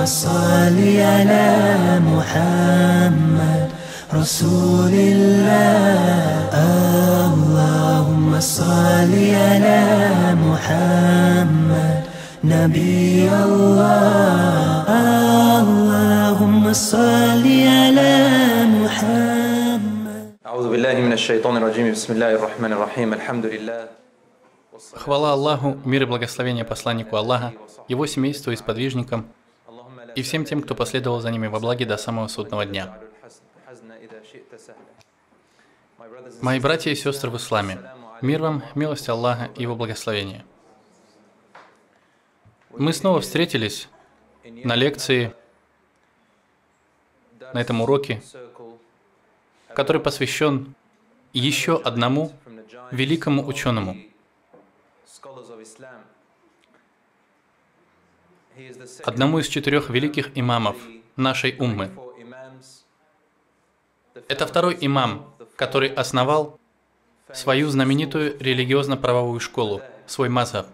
صل على محمد رسول الله اللهم صل على محمد نبي الله اللهم صل على محمد. أعوذ بالله من الشيطان الرجيم بسم الله الرحمن الرحيم الحمد لله. Хвала Аллаху, мир и благословение посланнику Аллаха, его семейству и сподвижникам, и всем тем, кто последовал за ними во благе до самого судного дня. Мои братья и сестры в исламе, мир вам, милость Аллаха и его благословение. Мы снова встретились на лекции, на этом уроке, который посвящен еще одному великому ученому. Одному из 4 великих имамов нашей уммы. Это второй имам, который основал свою знаменитую религиозно-правовую школу, свой мазхаб.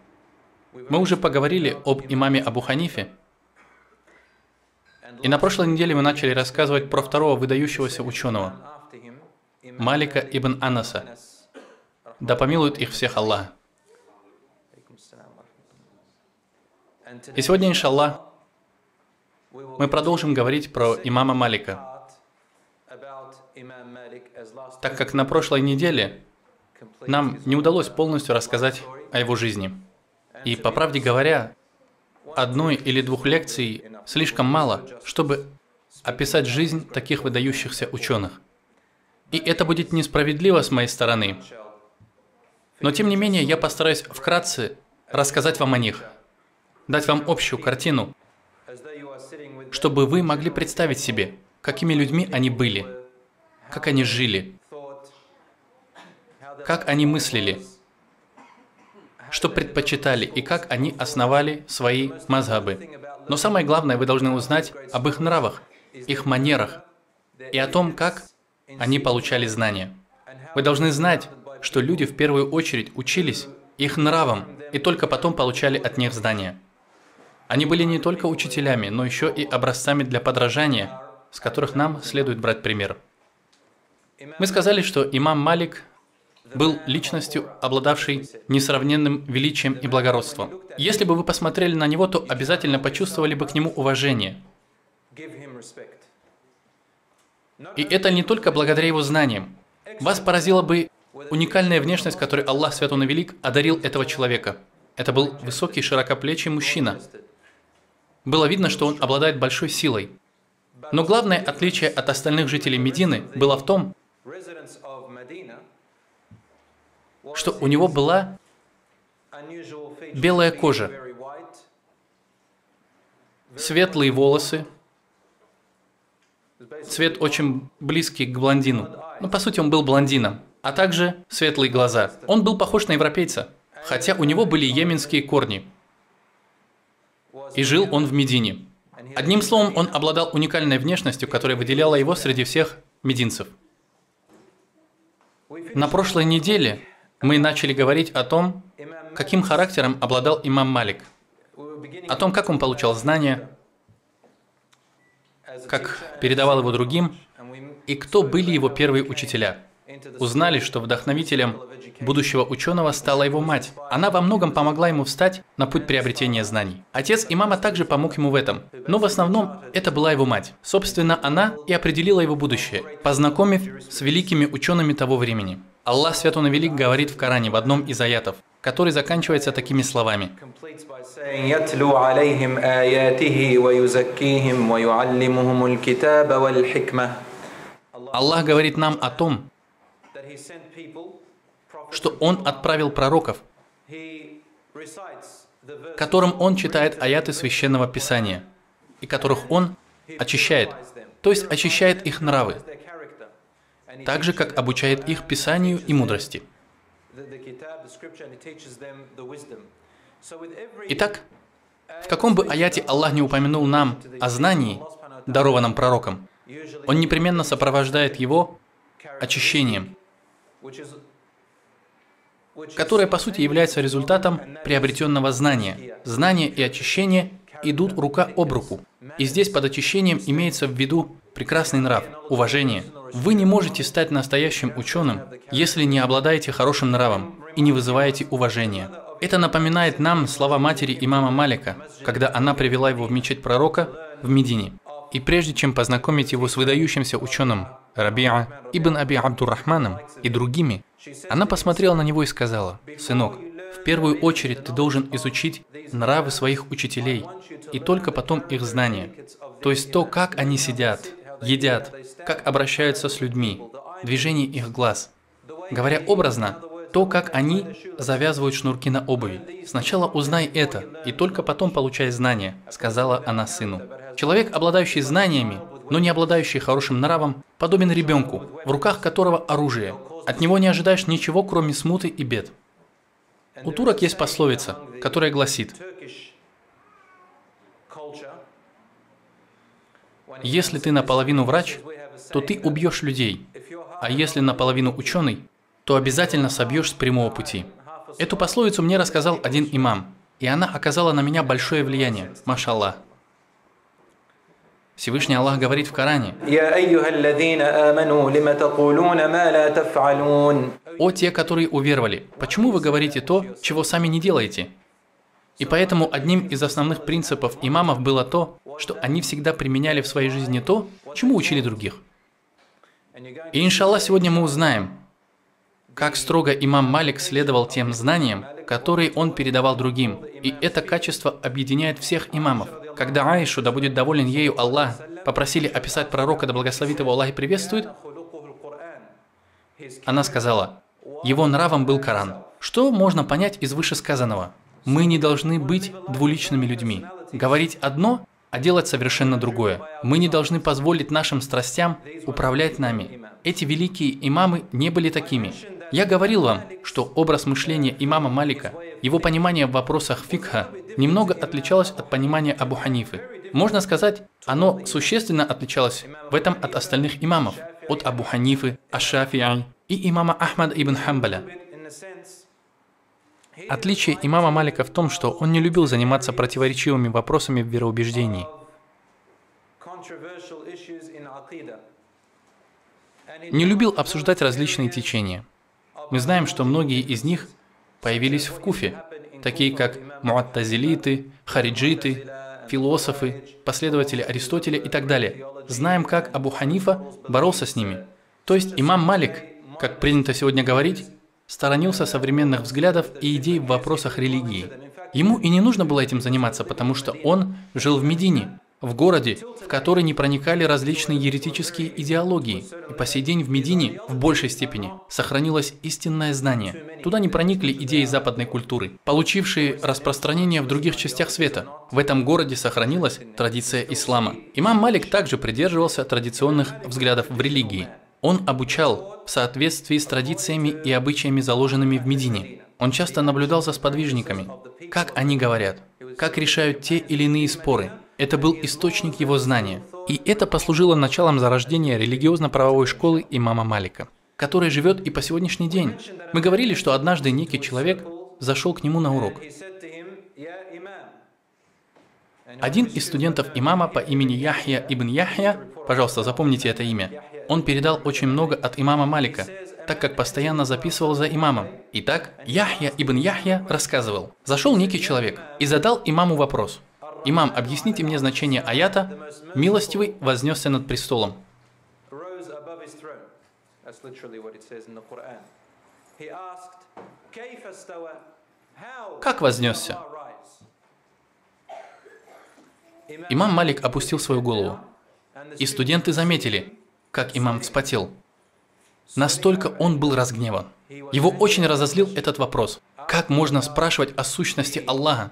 Мы уже поговорили об имаме Абу Ханифе, и на прошлой неделе мы начали рассказывать про второго выдающегося ученого, Малика ибн Анаса. Да помилует их всех Аллах. И сегодня, иншаллах, мы продолжим говорить про имама Малика, так как на прошлой неделе нам не удалось полностью рассказать о его жизни. И, по правде говоря, 1 или 2 лекций слишком мало, чтобы описать жизнь таких выдающихся ученых. И это будет несправедливо с моей стороны. Но, тем не менее, я постараюсь вкратце рассказать вам о них, дать вам общую картину, чтобы вы могли представить себе, какими людьми они были, как они жили, как они мыслили, что предпочитали и как они основали свои мазхабы. Но самое главное, вы должны узнать об их нравах, их манерах и о том, как они получали знания. Вы должны знать, что люди в первую очередь учились их нравам и только потом получали от них знания. Они были не только учителями, но еще и образцами для подражания, с которых нам следует брать пример. Мы сказали, что имам Малик был личностью, обладавшей несравненным величием и благородством. Если бы вы посмотрели на него, то обязательно почувствовали бы к нему уважение. И это не только благодаря его знаниям. Вас поразила бы уникальная внешность, которой Аллах Свят Он и Велик одарил этого человека. Это был высокий, широкоплечий мужчина. Было видно, что он обладает большой силой. Но главное отличие от остальных жителей Медины было в том, что у него была белая кожа, светлые волосы, цвет очень близкий к блондину. Но по сути он был блондином, а также светлые глаза. Он был похож на европейца, хотя у него были йеменские корни. И жил он в Медине. Одним словом, он обладал уникальной внешностью, которая выделяла его среди всех мединцев. На прошлой неделе мы начали говорить о том, каким характером обладал имам Малик, о том, как он получал знания, как передавал его другим, и кто были его первые учителя. Узнали, что вдохновителем будущего ученого стала его мать. Она во многом помогла ему встать на путь приобретения знаний. Отец имама также помог ему в этом, но в основном это была его мать. Собственно, она и определила его будущее, познакомив с великими учеными того времени. Аллах Свят Он и Велик говорит в Коране в одном из аятов, который заканчивается такими словами. Аллах говорит нам о том, что Он отправил пророков, которым Он читает аяты Священного Писания, и которых Он очищает, то есть очищает их нравы, так же, как обучает их Писанию и мудрости. Итак, в каком бы аяте Аллах не упомянул нам о знании, дарованном пророком, Он непременно сопровождает его очищением, которое, по сути, является результатом приобретенного знания. Знание и очищение идут рука об руку. И здесь под очищением имеется в виду прекрасный нрав, уважение. Вы не можете стать настоящим ученым, если не обладаете хорошим нравом и не вызываете уважения. Это напоминает нам слова матери имама Малика, когда она привела его в мечеть пророка в Медине. И прежде чем познакомить его с выдающимся ученым Рабиа ибн Аби Абдуррахманом и другими, она посмотрела на него и сказала: «Сынок, в первую очередь ты должен изучить нравы своих учителей, и только потом их знания, то есть то, как они сидят, едят, как обращаются с людьми, движение их глаз. Говоря образно, то, как они завязывают шнурки на обуви. Сначала узнай это, и только потом получай знания», — сказала она сыну. Человек, обладающий знаниями, но не обладающий хорошим нравом, подобен ребенку, в руках которого оружие. От него не ожидаешь ничего, кроме смуты и бед. У турок есть пословица, которая гласит: «Если ты наполовину врач, то ты убьешь людей, а если наполовину ученый, то обязательно собьешь с прямого пути». Эту пословицу мне рассказал один имам, и она оказала на меня большое влияние, машаллах. Всевышний Аллах говорит в Коране: «О те, которые уверовали, почему вы говорите то, чего сами не делаете?» И поэтому одним из основных принципов имамов было то, что они всегда применяли в своей жизни то, чему учили других. И иншаллах сегодня мы узнаем, как строго имам Малик следовал тем знаниям, которые он передавал другим. И это качество объединяет всех имамов. Когда Аишу, да будет доволен ею Аллах, попросили описать пророка, да благословит его Аллах и приветствует, она сказала: «Его нравом был Коран». Что можно понять из вышесказанного? Мы не должны быть двуличными людьми, говорить одно, а делать совершенно другое. Мы не должны позволить нашим страстям управлять нами. Эти великие имамы не были такими. Я говорил вам, что образ мышления имама Малика, его понимание в вопросах фикха немного отличалось от понимания Абу Ханифы. Можно сказать, оно существенно отличалось в этом от остальных имамов, от Абу Ханифы, Аш-Шафи'и и имама Ахмада ибн Хамбаля. Отличие имама Малика в том, что он не любил заниматься противоречивыми вопросами в вероубеждении. Не любил обсуждать различные течения. Мы знаем, что многие из них появились в Куфе, такие как муаттазилиты, хариджиты, философы, последователи Аристотеля и так далее. Знаем, как Абу Ханифа боролся с ними. То есть имам Малик, как принято сегодня говорить, сторонился современных взглядов и идей в вопросах религии. Ему и не нужно было этим заниматься, потому что он жил в Медине, в городе, в который не проникали различные еретические идеологии. И по сей день в Медине в большей степени сохранилось истинное знание. Туда не проникли идеи западной культуры, получившие распространение в других частях света. В этом городе сохранилась традиция ислама. Имам Малик также придерживался традиционных взглядов в религии. Он обучал в соответствии с традициями и обычаями, заложенными в Медине. Он часто наблюдал за сподвижниками, как они говорят, как решают те или иные споры. Это был источник его знания. И это послужило началом зарождения религиозно-правовой школы имама Малика, которая живет и по сегодняшний день. Мы говорили, что однажды некий человек зашел к нему на урок. Один из студентов имама по имени Яхья ибн Яхья, пожалуйста, запомните это имя, он передал очень много от имама Малика, так как постоянно записывал за имамом. Итак, Яхья ибн Яхья рассказывал: зашел некий человек и задал имаму вопрос: «Имам, объясните мне значение аята «Милостивый вознесся над престолом». Как вознесся?» Имам Малик опустил свою голову, и студенты заметили, как имам вспотел. Настолько он был разгневан. Его очень разозлил этот вопрос. Как можно спрашивать о сущности Аллаха?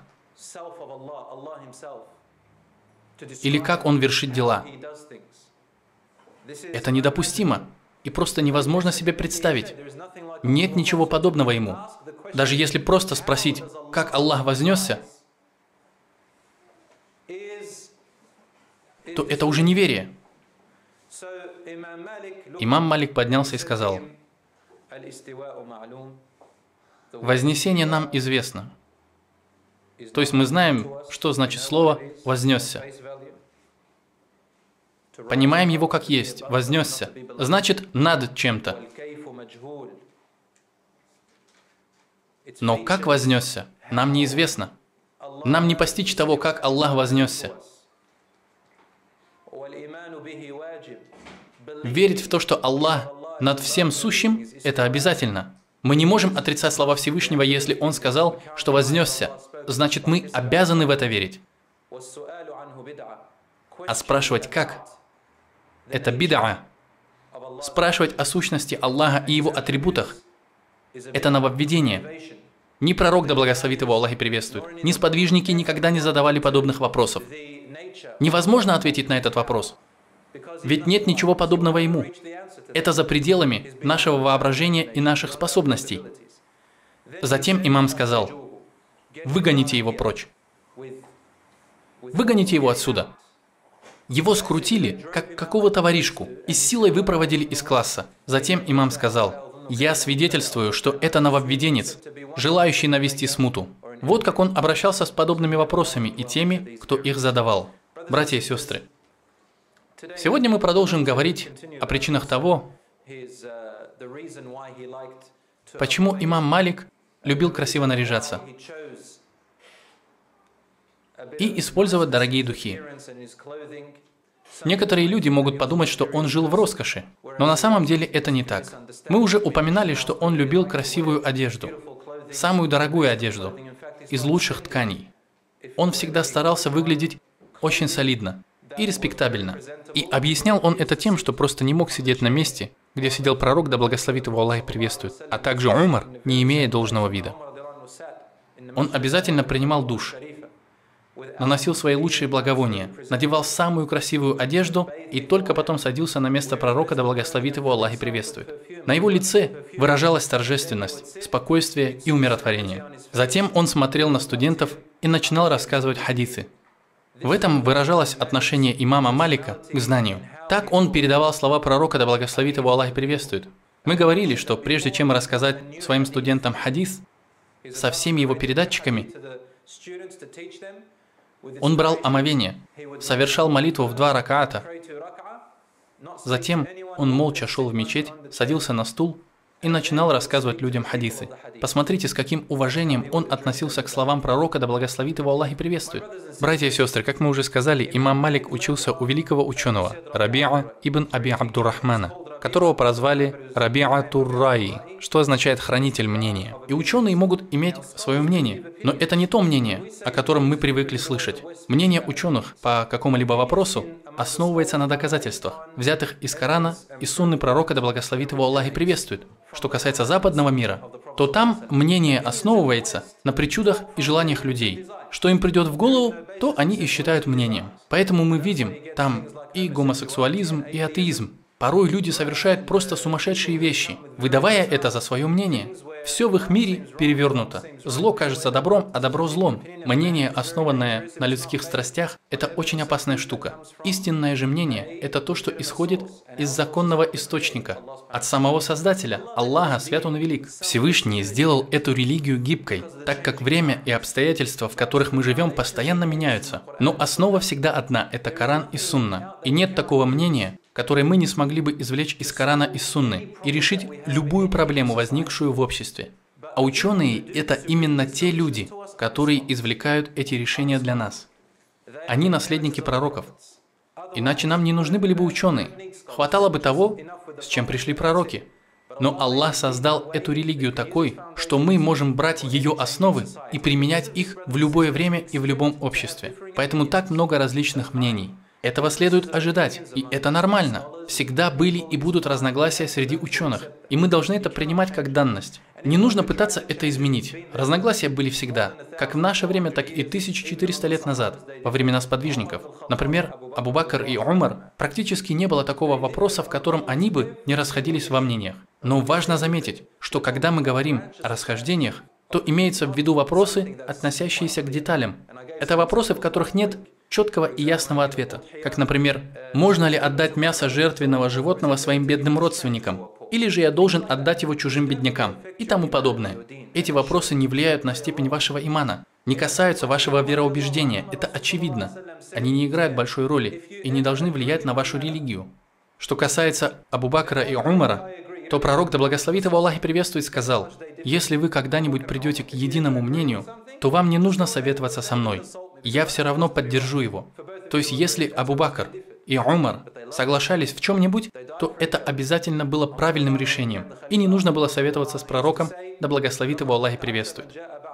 Или как он вершит дела? Это недопустимо и просто невозможно себе представить. Нет ничего подобного ему. Даже если просто спросить, как Аллах вознесся, то это уже неверие. Имам Малик поднялся и сказал: «Вознесение нам известно. То есть мы знаем, что значит слово «вознесся». Понимаем его как есть, вознесся. Значит, над чем-то. Но как вознесся, нам неизвестно. Нам не постичь того, как Аллах вознесся. Верить в то, что Аллах над всем сущим, это обязательно. Мы не можем отрицать слова Всевышнего, если Он сказал, что вознесся. Значит, мы обязаны в это верить. А спрашивать как? Это бид'а. Спрашивать о сущности Аллаха и Его атрибутах – это нововведение. Ни пророк, да благословит его Аллах и приветствует, ни сподвижники никогда не задавали подобных вопросов. Невозможно ответить на этот вопрос, ведь нет ничего подобного ему. Это за пределами нашего воображения и наших способностей. Затем имам сказал: «Выгоните его прочь». Выгоните его отсюда. Его скрутили, как какого-то воришку, и с силой выпроводили из класса. Затем имам сказал: «Я свидетельствую, что это нововведенец, желающий навести смуту». Вот как он обращался с подобными вопросами и теми, кто их задавал. Братья и сестры, сегодня мы продолжим говорить о причинах того, почему имам Малик любил красиво наряжаться и использовать дорогие духи. Некоторые люди могут подумать, что он жил в роскоши, но на самом деле это не так. Мы уже упоминали, что он любил красивую одежду, самую дорогую одежду, из лучших тканей. Он всегда старался выглядеть очень солидно и респектабельно. И объяснял он это тем, что просто не мог сидеть на месте, где сидел пророк, да благословит его Аллах и приветствует, а также Умар, не имея должного вида. Он обязательно принимал душ, наносил свои лучшие благовония, надевал самую красивую одежду и только потом садился на место пророка, да благословит его Аллах и приветствует. На его лице выражалась торжественность, спокойствие и умиротворение. Затем он смотрел на студентов и начинал рассказывать хадисы. В этом выражалось отношение имама Малика к знанию. Так он передавал слова пророка, да благословит его Аллах и приветствует. Мы говорили, что прежде чем рассказать своим студентам хадис со всеми его передатчиками, он брал омовение, совершал молитву в 2 ракаата. Затем он молча шел в мечеть, садился на стул и начинал рассказывать людям хадисы. Посмотрите, с каким уважением он относился к словам пророка, да благословит его Аллах и приветствует. Братья и сестры, как мы уже сказали, имам Малик учился у великого ученого Раби'а ибн Аби Абдуррахмана, которого прозвали Раби'а Тур-Раи, что означает «хранитель мнения». И ученые могут иметь свое мнение, но это не то мнение, о котором мы привыкли слышать. Мнение ученых по какому-либо вопросу основывается на доказательствах, взятых из Корана и Сунны пророка, да благословит его Аллах и приветствует. Что касается западного мира, то там мнение основывается на причудах и желаниях людей. Что им придет в голову, то они и считают мнением. Поэтому мы видим там и гомосексуализм, и атеизм. Порой люди совершают просто сумасшедшие вещи, выдавая это за свое мнение. Все в их мире перевернуто. Зло кажется добром, а добро злом. Мнение, основанное на людских страстях, это очень опасная штука. Истинное же мнение – это то, что исходит из законного источника, от самого Создателя, Аллаха, свят Он и велик. Всевышний сделал эту религию гибкой, так как время и обстоятельства, в которых мы живем, постоянно меняются. Но основа всегда одна – это Коран и Сунна. И нет такого мнения, которые мы не смогли бы извлечь из Корана и Сунны и решить любую проблему, возникшую в обществе. А ученые – это именно те люди, которые извлекают эти решения для нас. Они наследники пророков. Иначе нам не нужны были бы ученые. Хватало бы того, с чем пришли пророки. Но Аллах создал эту религию такой, что мы можем брать ее основы и применять их в любое время и в любом обществе. Поэтому так много различных мнений. Этого следует ожидать, и это нормально. Всегда были и будут разногласия среди ученых, и мы должны это принимать как данность. Не нужно пытаться это изменить. Разногласия были всегда, как в наше время, так и 1400 лет назад, во времена сподвижников. Например, Абу Бакр и Умар, практически не было такого вопроса, в котором они бы не расходились во мнениях. Но важно заметить, что когда мы говорим о расхождениях, то имеется в виду вопросы, относящиеся к деталям. Это вопросы, в которых нет четкого и ясного ответа, как, например, можно ли отдать мясо жертвенного животного своим бедным родственникам, или же я должен отдать его чужим беднякам и тому подобное. Эти вопросы не влияют на степень вашего имана, не касаются вашего вероубеждения, это очевидно. Они не играют большой роли и не должны влиять на вашу религию. Что касается Абу Бакра и Умара, то пророк, да благословит его Аллах и приветствует, сказал: «Если вы когда-нибудь придете к единому мнению, то вам не нужно советоваться со мной, я все равно поддержу его». То есть, если Абу Бакр и Умар соглашались в чем-нибудь, то это обязательно было правильным решением, и не нужно было советоваться с пророком, да благословит его Аллах и приветствует.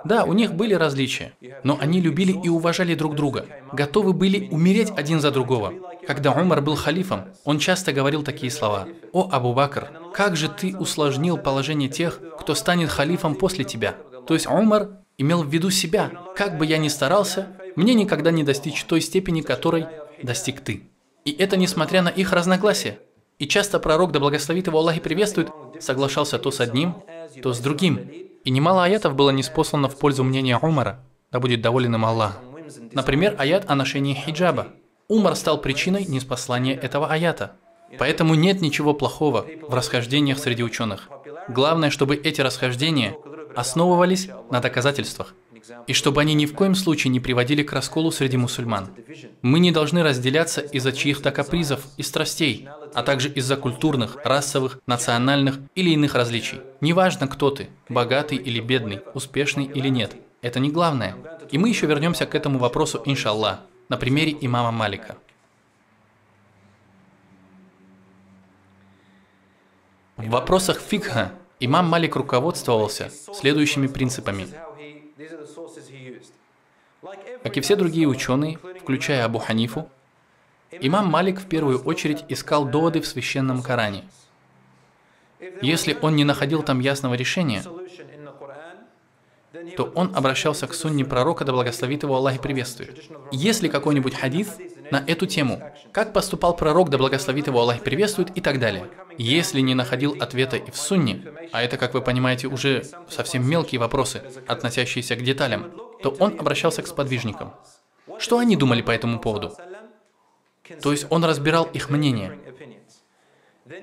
Да, у них были различия, но они любили и уважали друг друга, готовы были умереть один за другого. Когда Умар был халифом, он часто говорил такие слова: «О, Абу Бакр, как же ты усложнил положение тех, кто станет халифом после тебя». То есть Умар имел в виду себя: как бы я ни старался, мне никогда не достичь той степени, которой достиг ты. И это несмотря на их разногласия. И часто пророк, да благословит его Аллах и приветствует, соглашался то с одним, то с другим. И немало аятов было ниспослано в пользу мнения Умара, да будет доволен им Аллах. Например, аят о ношении хиджаба. Умар стал причиной ниспослания этого аята. Поэтому нет ничего плохого в расхождениях среди ученых. Главное, чтобы эти расхождения основывались на доказательствах, и чтобы они ни в коем случае не приводили к расколу среди мусульман. Мы не должны разделяться из-за чьих-то капризов и страстей, а также из-за культурных, расовых, национальных или иных различий. Неважно, кто ты, богатый или бедный, успешный или нет. Это не главное. И мы еще вернемся к этому вопросу, иншаллах, на примере имама Малика. В вопросах фикха имам Малик руководствовался следующими принципами. Как и все другие ученые, включая Абу Ханифу, имам Малик в первую очередь искал доводы в священном Коране. Если он не находил там ясного решения, то он обращался к сунне пророка, да благословит его Аллах и приветствует. Если какой-нибудь хадис на эту тему, как поступал пророк, да благословит его Аллах и приветствует, и так далее. Если не находил ответа и в сунне, а это, как вы понимаете, уже совсем мелкие вопросы, относящиеся к деталям, то он обращался к сподвижникам. Что они думали по этому поводу? То есть он разбирал их мнение.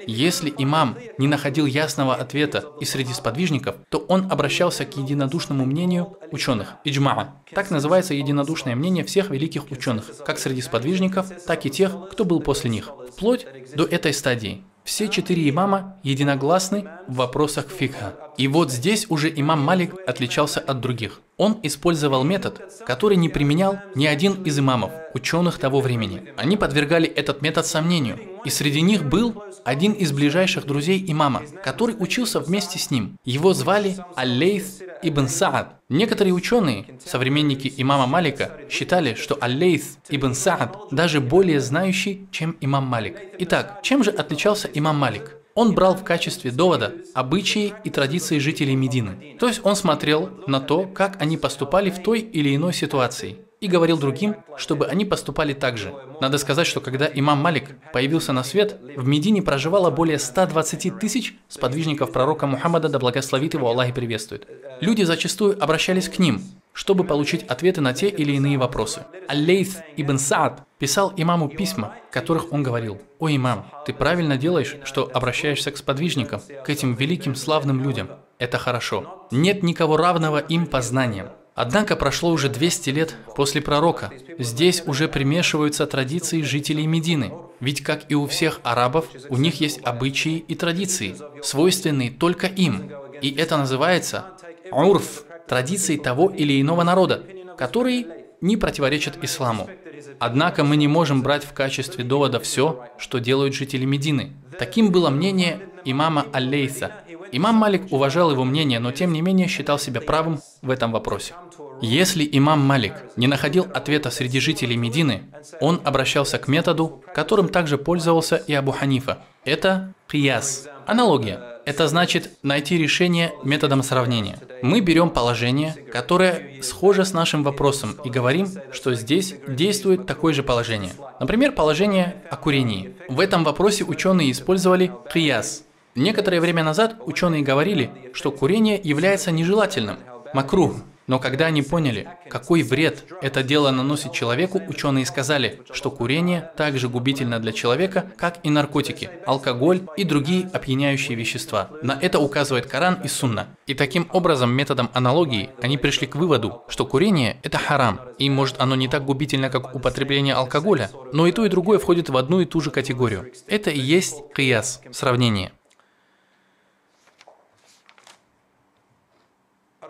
Если имам не находил ясного ответа и среди сподвижников, то он обращался к единодушному мнению ученых, иджмаа. Так называется единодушное мнение всех великих ученых, как среди сподвижников, так и тех, кто был после них, вплоть до этой стадии. Все 4 имама единогласны в вопросах фикха. И вот здесь уже имам Малик отличался от других. Он использовал метод, который не применял ни один из имамов, ученых того времени. Они подвергали этот метод сомнению. И среди них был один из ближайших друзей имама, который учился вместе с ним. Его звали Аль-Лейс ибн Саад. Некоторые ученые, современники имама Малика, считали, что Аль-Лейс ибн Саад даже более знающий, чем имам Малик. Итак, чем же отличался имам Малик? Он брал в качестве довода обычаи и традиции жителей Медины. То есть он смотрел на то, как они поступали в той или иной ситуации, и говорил другим, чтобы они поступали так же. Надо сказать, что когда имам Малик появился на свет, в Медине проживало более 120 тысяч сподвижников пророка Мухаммада, да благословит его Аллах и приветствует. Люди зачастую обращались к ним, чтобы получить ответы на те или иные вопросы. Аль-Лейс ибн Саад писал имаму письма, в которых он говорил: «О имам, ты правильно делаешь, что обращаешься к сподвижникам, к этим великим славным людям. Это хорошо. Нет никого равного им по знаниям». Однако прошло уже 200 лет после пророка. Здесь уже примешиваются традиции жителей Медины. Ведь, как и у всех арабов, у них есть обычаи и традиции, свойственные только им. И это называется урф, традиции того или иного народа, которые не противоречат исламу. Однако мы не можем брать в качестве довода все, что делают жители Медины. Таким было мнение имама Аль-Лейса. Имам Малик уважал его мнение, но тем не менее считал себя правым в этом вопросе. Если имам Малик не находил ответа среди жителей Медины, он обращался к методу, которым также пользовался и Абу Ханифа. Это кияс, аналогия. Это значит найти решение методом сравнения. Мы берем положение, которое схоже с нашим вопросом, и говорим, что здесь действует такое же положение. Например, положение о курении. В этом вопросе ученые использовали кияс. Некоторое время назад ученые говорили, что курение является нежелательным, макрух. Но когда они поняли, какой вред это дело наносит человеку, ученые сказали, что курение так же губительно для человека, как и наркотики, алкоголь и другие опьяняющие вещества. На это указывает Коран и Сунна. И таким образом, методом аналогии, они пришли к выводу, что курение – это харам. И может оно не так губительно, как употребление алкоголя, но и то, и другое входит в одну и ту же категорию. Это и есть кияс, сравнение.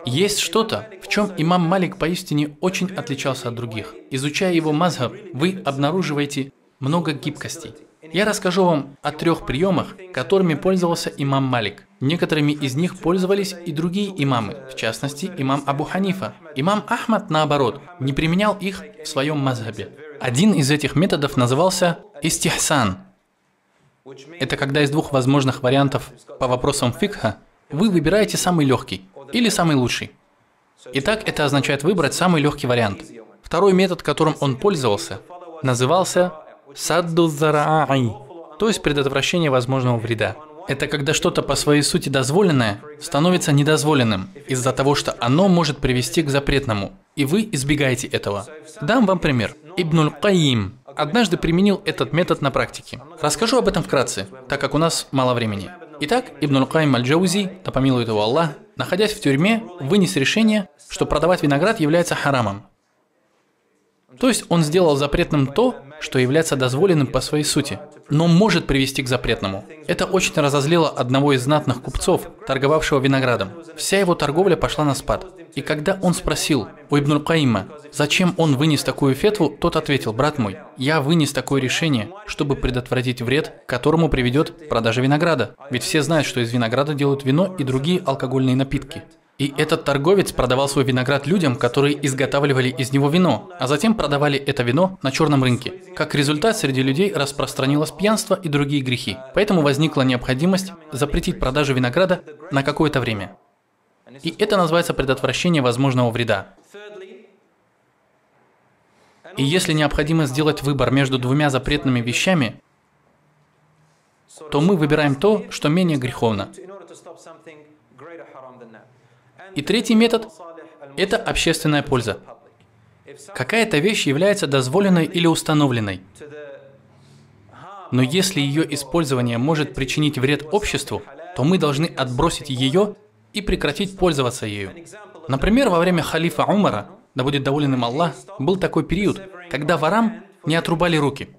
Есть что-то, в чем имам Малик поистине очень отличался от других. Изучая его мазхаб, вы обнаруживаете много гибкостей. Я расскажу вам о 3 приемах, которыми пользовался имам Малик. Некоторыми из них пользовались и другие имамы, в частности, имам Абу Ханифа. Имам Ахмад, наоборот, не применял их в своем мазхабе. Один из этих методов назывался истихсан. Это когда из 2 возможных вариантов по вопросам фикха вы выбираете самый легкий или самый лучший. Итак, это означает выбрать самый легкий вариант. Второй метод, которым он пользовался, назывался садду зарааи, то есть предотвращение возможного вреда. Это когда что-то по своей сути дозволенное становится недозволенным из-за того, что оно может привести к запретному, и вы избегаете этого. Дам вам пример. Ибн аль-Кайим однажды применил этот метод на практике. Расскажу об этом вкратце, так как у нас мало времени. Итак, Ибн аль-Кайим аль-Джаузи, да помилует его Аллах, находясь в тюрьме, вынес решение, что продавать виноград является харамом. То есть он сделал запретным то, что является дозволенным по своей сути, но может привести к запретному. Это очень разозлило одного из знатных купцов, торговавшего виноградом. Вся его торговля пошла на спад. И когда он спросил у Ибн аль-Каима, зачем он вынес такую фетву, тот ответил: брат мой, я вынес такое решение, чтобы предотвратить вред, к которому приведет продажа винограда. Ведь все знают, что из винограда делают вино и другие алкогольные напитки. И этот торговец продавал свой виноград людям, которые изготавливали из него вино, а затем продавали это вино на черном рынке. Как результат, среди людей распространилось пьянство и другие грехи. Поэтому возникла необходимость запретить продажу винограда на какое-то время. И это называется предотвращение возможного вреда. И если необходимо сделать выбор между 2 запретными вещами, то мы выбираем то, что менее греховно. И 3-й метод – это общественная польза. Какая-то вещь является дозволенной или установленной. Но если ее использование может причинить вред обществу, то мы должны отбросить ее и прекратить пользоваться ею. Например, во время халифа Умара, да будет доволен им Аллах, был такой период, когда ворам не отрубали руки.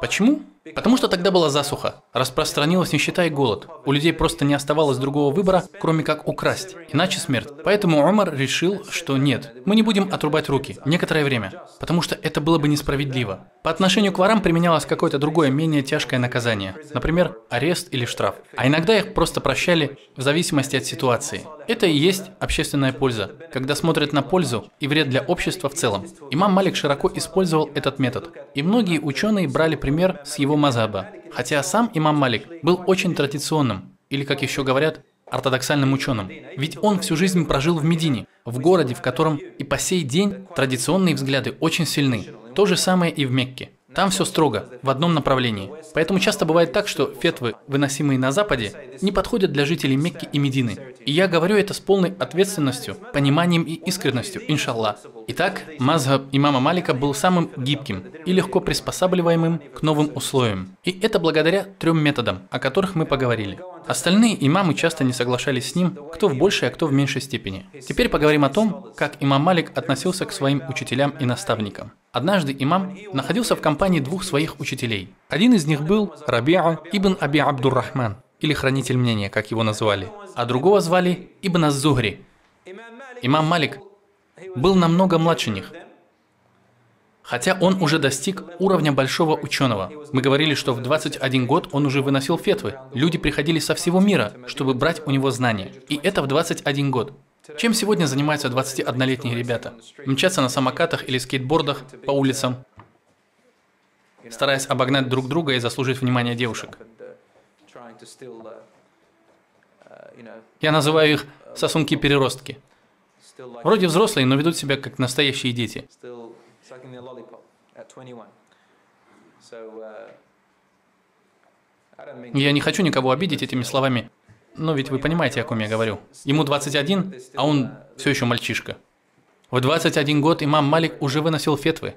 Почему? Потому что тогда была засуха, распространилась нищета и голод. У людей просто не оставалось другого выбора, кроме как украсть, иначе смерть. Поэтому Умар решил, что нет, мы не будем отрубать руки некоторое время, потому что это было бы несправедливо. По отношению к ворам применялось какое-то другое, менее тяжкое наказание, например, арест или штраф. А иногда их просто прощали в зависимости от ситуации. Это и есть общественная польза, когда смотрят на пользу и вред для общества в целом. Имам Малик широко использовал этот метод, и многие ученые брали пример с его мазхаба, хотя сам имам Малик был очень традиционным, или, как еще говорят, ортодоксальным ученым. Ведь он всю жизнь прожил в Медине, в городе, в котором и по сей день традиционные взгляды очень сильны. То же самое и в Мекке. Там все строго, в одном направлении. Поэтому часто бывает так, что фетвы, выносимые на Западе, не подходят для жителей Мекки и Медины. И я говорю это с полной ответственностью, пониманием и искренностью, иншаллах. Итак, мазхаб имама Малика был самым гибким и легко приспосабливаемым к новым условиям. И это благодаря 3 методам, о которых мы поговорили. Остальные имамы часто не соглашались с ним, кто в большей, а кто в меньшей степени. Теперь поговорим о том, как имам Малик относился к своим учителям и наставникам. Однажды имам находился в компании 2 своих учителей. Один из них был Рабиа ибн Аби Абдур-Рахман, или хранитель мнения, как его назвали, а другого звали Ибн аз-Зухри. Имам Малик был намного младше них, хотя он уже достиг уровня большого ученого. Мы говорили, что в 21 год он уже выносил фетвы. Люди приходили со всего мира, чтобы брать у него знания. И это в 21 год. Чем сегодня занимаются 21-летние ребята? Мчатся на самокатах или скейтбордах по улицам, стараясь обогнать друг друга и заслужить внимание девушек. Я называю их сосунки-переростки. Вроде взрослые, но ведут себя как настоящие дети. Я не хочу никого обидеть этими словами, Ну, ведь вы понимаете, о ком я говорю. Ему 21, а он все еще мальчишка. В 21 год имам Малик уже выносил фетвы.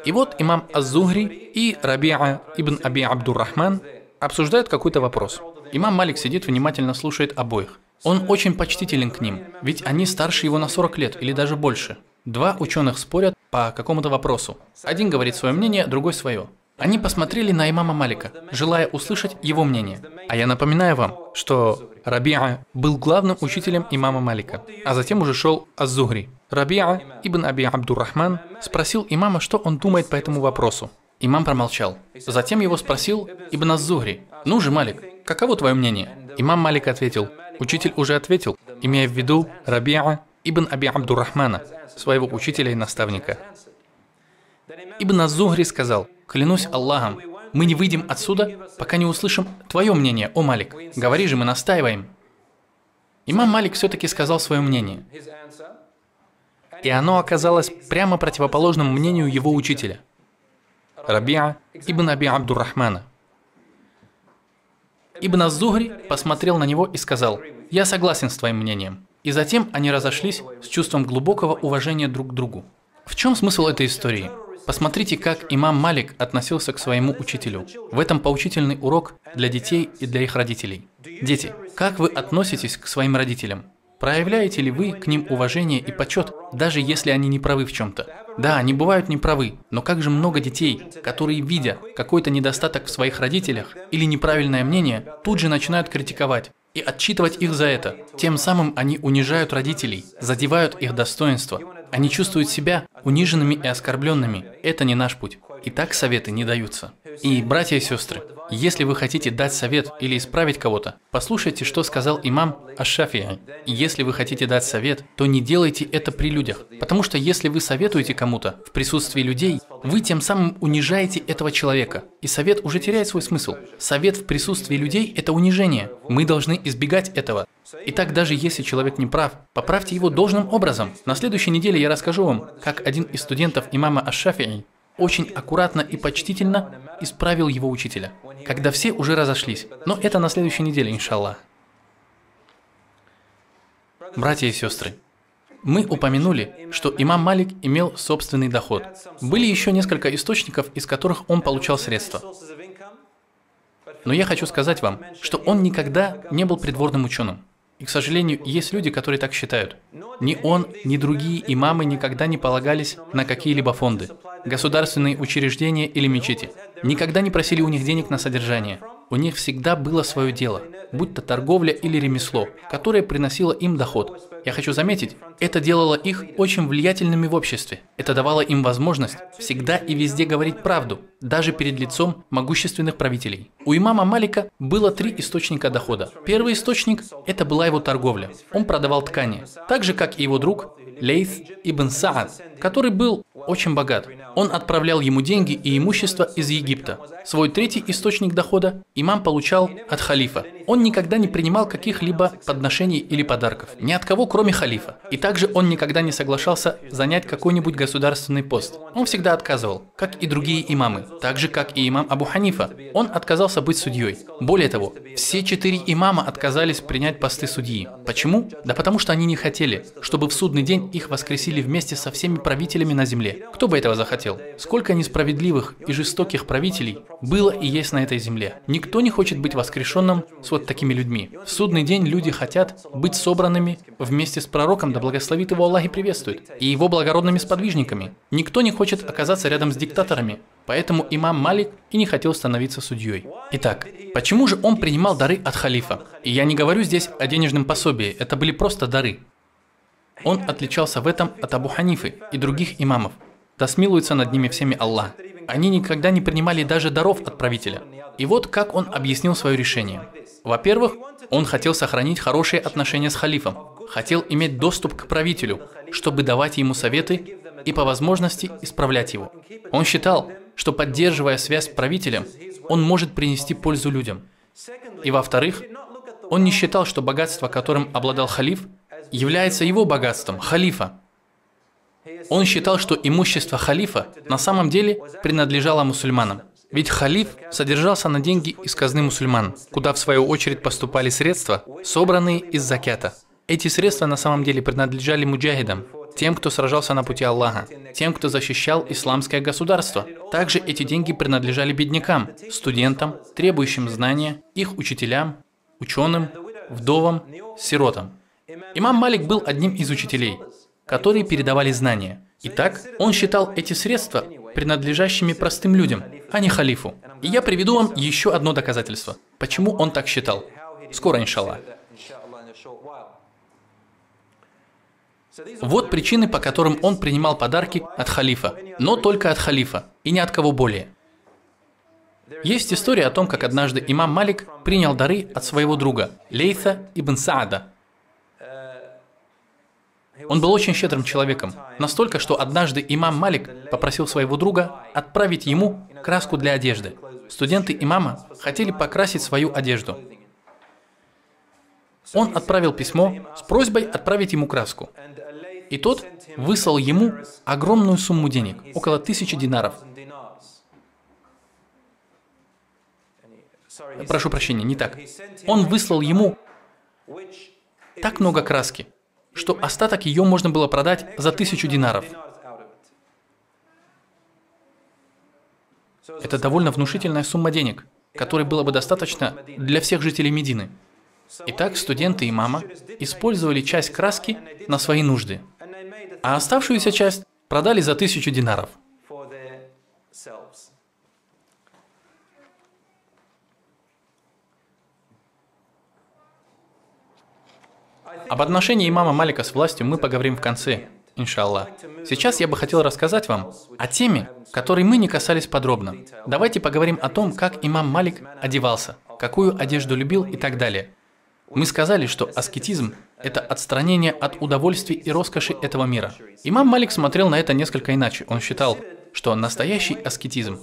И вот имам Аз-Зухри и Рабиа ибн Аби Абдур-Рахман обсуждают какой-то вопрос. Имам Малик сидит, внимательно слушает обоих. Он очень почтителен к ним, ведь они старше его на 40 лет или даже больше. Два ученых спорят по какому-то вопросу. Один говорит свое мнение, другой свое. Они посмотрели на имама Малика, желая услышать его мнение. А я напоминаю вам, что Рабиа был главным учителем имама Малика, а затем уже шел Аз-Зухри. Рабиа ибн Аби Абдур-Рахман спросил имама, что он думает по этому вопросу. Имам промолчал. Затем его спросил ибн Аз-Зухри: «Ну же, Малик, каково твое мнение?» Имам Малик ответил: «Учитель уже ответил», имея в виду Рабиа ибн Аби Абдур-Рахмана, своего учителя и наставника. Ибн Az-Зухри сказал: «Клянусь Аллахом, мы не выйдем отсюда, пока не услышим твое мнение, о Малик. Говори же, мы настаиваем». Имам Малик все-таки сказал свое мнение. И оно оказалось прямо противоположным мнению его учителя, Рабиа ибн Аби Абдур-Рахмана. Ибн Az-Зухри посмотрел на него и сказал: «Я согласен с твоим мнением». И затем они разошлись с чувством глубокого уважения друг к другу. В чем смысл этой истории? Посмотрите, как имам Малик относился к своему учителю. В этом поучительный урок для детей и для их родителей. Дети, как вы относитесь к своим родителям? Проявляете ли вы к ним уважение и почет, даже если они не правы в чем-то? Да, они бывают неправы, но как же много детей, которые, видя какой-то недостаток в своих родителях или неправильное мнение, тут же начинают критиковать и отчитывать их за это. Тем самым они унижают родителей, задевают их достоинство. Они чувствуют себя униженными и оскорбленными. Это не наш путь. И так советы не даются. И, братья и сестры, если вы хотите дать совет или исправить кого-то, послушайте, что сказал имам Аш-Шафии. Если вы хотите дать совет, то не делайте это при людях. Потому что если вы советуете кому-то в присутствии людей, вы тем самым унижаете этого человека. И совет уже теряет свой смысл. Совет в присутствии людей – это унижение. Мы должны избегать этого. Итак, даже если человек не прав, поправьте его должным образом. На следующей неделе я расскажу вам, как один из студентов имама Аш-Шафии очень аккуратно и почтительно исправил его учителя, когда все уже разошлись. Но это на следующей неделе, иншаллах. Братья и сестры, мы упомянули, что имам Малик имел собственный доход. Были еще несколько источников, из которых он получал средства. Но я хочу сказать вам, что он никогда не был придворным ученым. И, к сожалению, есть люди, которые так считают. Ни он, ни другие имамы никогда не полагались на какие-либо фонды, государственные учреждения или мечети. Никогда не просили у них денег на содержание. У них всегда было свое дело, будь то торговля или ремесло, которое приносило им доход. Я хочу заметить, это делало их очень влиятельными в обществе. Это давало им возможность всегда и везде говорить правду, даже перед лицом могущественных правителей. У имама Малика было 3 источника дохода. Первый источник – это была его торговля. Он продавал ткани, так же, как и его друг Лейс ибн Саад, который был очень богат. Он отправлял ему деньги и имущество из Египта. Свой третий источник дохода имам получал от халифа. Он никогда не принимал каких-либо подношений или подарков. Ни от кого, кроме халифа. И также он никогда не соглашался занять какой-нибудь государственный пост. Он всегда отказывал, как и другие имамы. Так же, как и имам Абу Ханифа. Он отказался быть судьей. Более того, все 4 имама отказались принять посты судьи. Почему? Да потому что они не хотели, чтобы в судный день их воскресили вместе со всеми правителями на земле. Кто бы этого захотел? Сколько несправедливых и жестоких правителей было и есть на этой земле. Никто не хочет быть воскрешенным с вот такими людьми. В судный день люди хотят быть собранными вместе с пророком, да благословит его Аллах и приветствует, и его благородными сподвижниками. Никто не хочет оказаться рядом с диктаторами, поэтому имам Малик и не хотел становиться судьей. Итак, почему же он принимал дары от халифа? И я не говорю здесь о денежном пособии, это были просто дары. Он отличался в этом от Абу Ханифы и других имамов. Да смилуется над ними всеми Аллах. Они никогда не принимали даже даров от правителя. И вот как он объяснил свое решение. Во-первых, он хотел сохранить хорошие отношения с халифом, хотел иметь доступ к правителю, чтобы давать ему советы и по возможности исправлять его. Он считал, что поддерживая связь с правителем, он может принести пользу людям. И во-вторых, он не считал, что богатство, которым обладал халиф, является его богатством, халифа. Он считал, что имущество халифа на самом деле принадлежало мусульманам. Ведь халиф содержался на деньги из казны мусульман, куда в свою очередь поступали средства, собранные из закята. Эти средства на самом деле принадлежали муджахидам, тем, кто сражался на пути Аллаха, тем, кто защищал исламское государство. Также эти деньги принадлежали беднякам, студентам, требующим знания, их учителям, ученым, вдовам, сиротам. Имам Малик был одним из учителей, которые передавали знания. Итак, он считал эти средства принадлежащими простым людям, а не халифу. И я приведу вам еще одно доказательство, почему он так считал. Скоро, иншаллах. Вот причины, по которым он принимал подарки от халифа, но только от халифа, и ни от кого более. Есть история о том, как однажды имам Малик принял дары от своего друга, Лейса ибн Саада. Он был очень щедрым человеком, настолько, что однажды имам Малик попросил своего друга отправить ему краску для одежды. Студенты имама хотели покрасить свою одежду. Он отправил письмо с просьбой отправить ему краску. И тот выслал ему огромную сумму денег, около 1000 динаров. Прошу прощения, не так. Он выслал ему так много краски, что остаток ее можно было продать за 1000 динаров. Это довольно внушительная сумма денег, которой было бы достаточно для всех жителей Медины. Итак, студенты имама использовали часть краски на свои нужды, а оставшуюся часть продали за 1000 динаров. Об отношении имама Малика с властью мы поговорим в конце, иншаллах. Сейчас я бы хотел рассказать вам о теме, которой мы не касались подробно. Давайте поговорим о том, как имам Малик одевался, какую одежду любил и так далее. Мы сказали, что аскетизм – это отстранение от удовольствий и роскоши этого мира. Имам Малик смотрел на это несколько иначе. Он считал, что настоящий аскетизм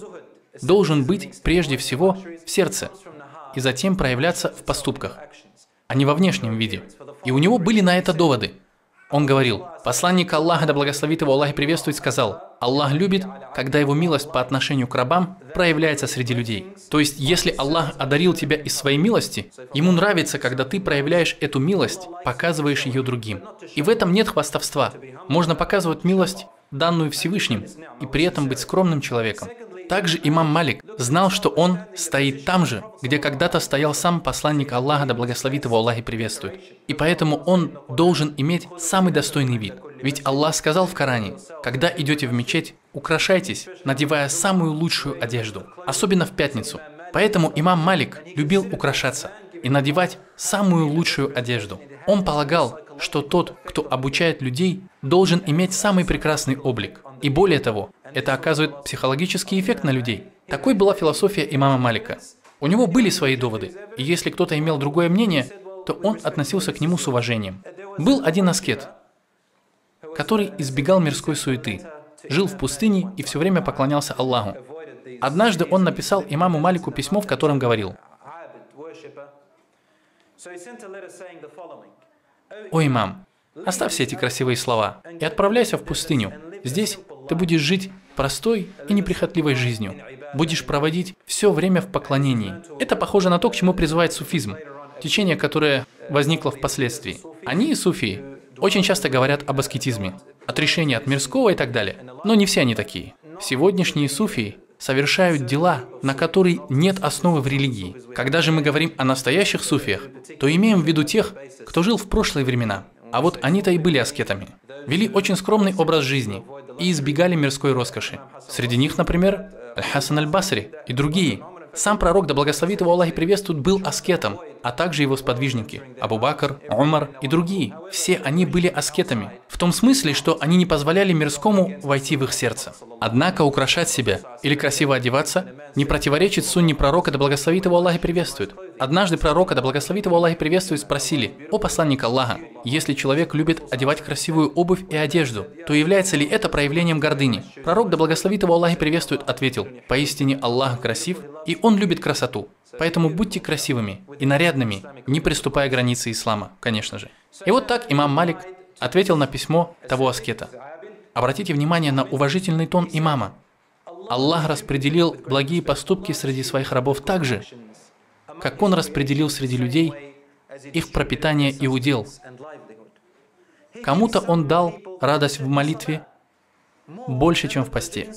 должен быть прежде всего в сердце и затем проявляться в поступках, а не во внешнем виде. И у него были на это доводы. Он говорил, посланник Аллаха, да благословит его Аллах и приветствует, сказал, Аллах любит, когда его милость по отношению к рабам проявляется среди людей. То есть, если Аллах одарил тебя из своей милости, ему нравится, когда ты проявляешь эту милость, показываешь ее другим. И в этом нет хвастовства. Можно показывать милость, данную Всевышним, и при этом быть скромным человеком. Также имам Малик знал, что он стоит там же, где когда-то стоял сам посланник Аллаха, да благословит его Аллах и приветствует. И поэтому он должен иметь самый достойный вид. Ведь Аллах сказал в Коране, когда идете в мечеть, украшайтесь, надевая самую лучшую одежду, особенно в пятницу. Поэтому имам Малик любил украшаться и надевать самую лучшую одежду. Он полагал, что тот, кто обучает людей, должен иметь самый прекрасный облик. И более того, это оказывает психологический эффект на людей. Такой была философия имама Малика. У него были свои доводы, и если кто-то имел другое мнение, то он относился к нему с уважением. Был один аскет, который избегал мирской суеты, жил в пустыне и все время поклонялся Аллаху. Однажды он написал имаму Малику письмо, в котором говорил: «О имам, оставь все эти красивые слова и отправляйся в пустыню. Здесь ты будешь жить простой и неприхотливой жизнью. Будешь проводить все время в поклонении». Это похоже на то, к чему призывает суфизм, течение, которое возникло впоследствии. Они, суфии, очень часто говорят об аскетизме, отрешении от мирского и так далее. Но не все они такие. Сегодняшние суфии совершают дела, на которые нет основы в религии. Когда же мы говорим о настоящих суфиях, то имеем в виду тех, кто жил в прошлые времена. А вот они-то и были аскетами. Вели очень скромный образ жизни и избегали мирской роскоши. Среди них, например, Аль-Хасан Аль-Басри и другие. Сам пророк, да благословит его Аллах и приветствует, был аскетом, а также его сподвижники – Абу Бакр, Умар и другие. Все они были аскетами, в том смысле, что они не позволяли мирскому войти в их сердце. Однако украшать себя или красиво одеваться не противоречит сунне пророка, да благословит его Аллах и приветствует. Однажды пророка, да благословит его Аллах и приветствует, спросили: «О посланник Аллаха, если человек любит одевать красивую обувь и одежду, то является ли это проявлением гордыни?» Пророк, да благословит его Аллах и приветствует, ответил: «Поистине Аллах красив, и Он любит красоту. Поэтому будьте красивыми и нарядными, не приступая границы ислама, конечно же». И вот так имам Малик ответил на письмо того аскета. Обратите внимание на уважительный тон имама. Аллах распределил благие поступки среди своих рабов так же, как Он распределил среди людей их пропитание и удел. Кому-то Он дал радость в молитве больше, чем в посте.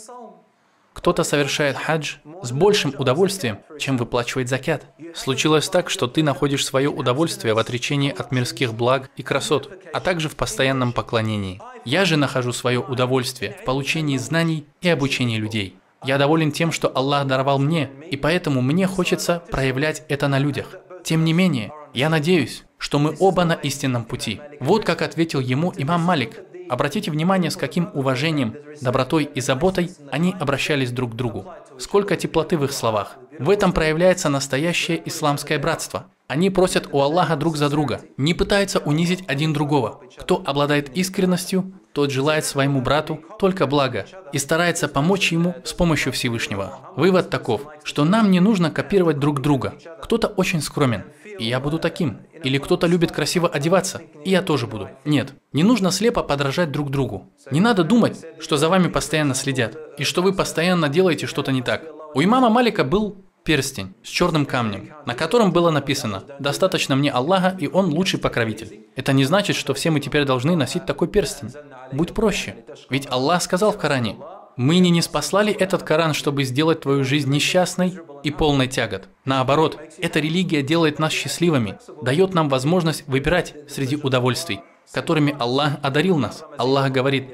Кто-то совершает хадж с большим удовольствием, чем выплачивает закят. Случилось так, что ты находишь свое удовольствие в отречении от мирских благ и красот, а также в постоянном поклонении. Я же нахожу свое удовольствие в получении знаний и обучении людей. Я доволен тем, что Аллах даровал мне, и поэтому мне хочется проявлять это на людях. Тем не менее, я надеюсь, что мы оба на истинном пути. Вот как ответил ему имам Малик. Обратите внимание, с каким уважением, добротой и заботой они обращались друг к другу. Сколько теплоты в их словах. В этом проявляется настоящее исламское братство. Они просят у Аллаха друг за друга, не пытаются унизить один другого. Кто обладает искренностью, тот желает своему брату только блага и старается помочь ему с помощью Всевышнего. Вывод таков, что нам не нужно копировать друг друга. Кто-то очень скромен, и я буду таким. Или кто-то любит красиво одеваться, и я тоже буду. Нет, не нужно слепо подражать друг другу. Не надо думать, что за вами постоянно следят, и что вы постоянно делаете что-то не так. У имама Малика был перстень с черным камнем, на котором было написано «Достаточно мне Аллаха, и Он лучший покровитель». Это не значит, что все мы теперь должны носить такой перстень. Будь проще. Ведь Аллах сказал в Коране: «Мы не ниспослали этот Коран, чтобы сделать твою жизнь несчастной и полной тягот. Наоборот, эта религия делает нас счастливыми, дает нам возможность выбирать среди удовольствий, которыми Аллах одарил нас». Аллах говорит: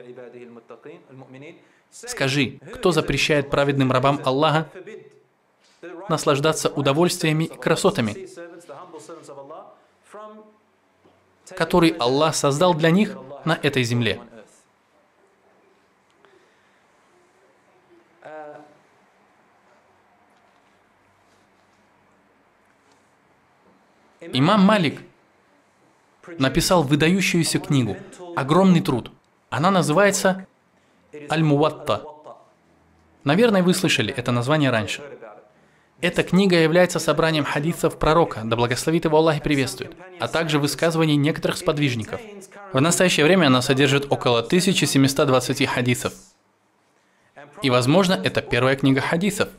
«Скажи, кто запрещает праведным рабам Аллаха наслаждаться удовольствиями и красотами, которые Аллах создал для них на этой земле?» Имам Малик написал выдающуюся книгу, огромный труд. Она называется «Аль-Муатта». Наверное, вы слышали это название раньше. Эта книга является собранием хадисов пророка, да благословит его Аллах и приветствует, а также высказываний некоторых сподвижников. В настоящее время она содержит около 1720 хадисов. И, возможно, это первая книга хадисов.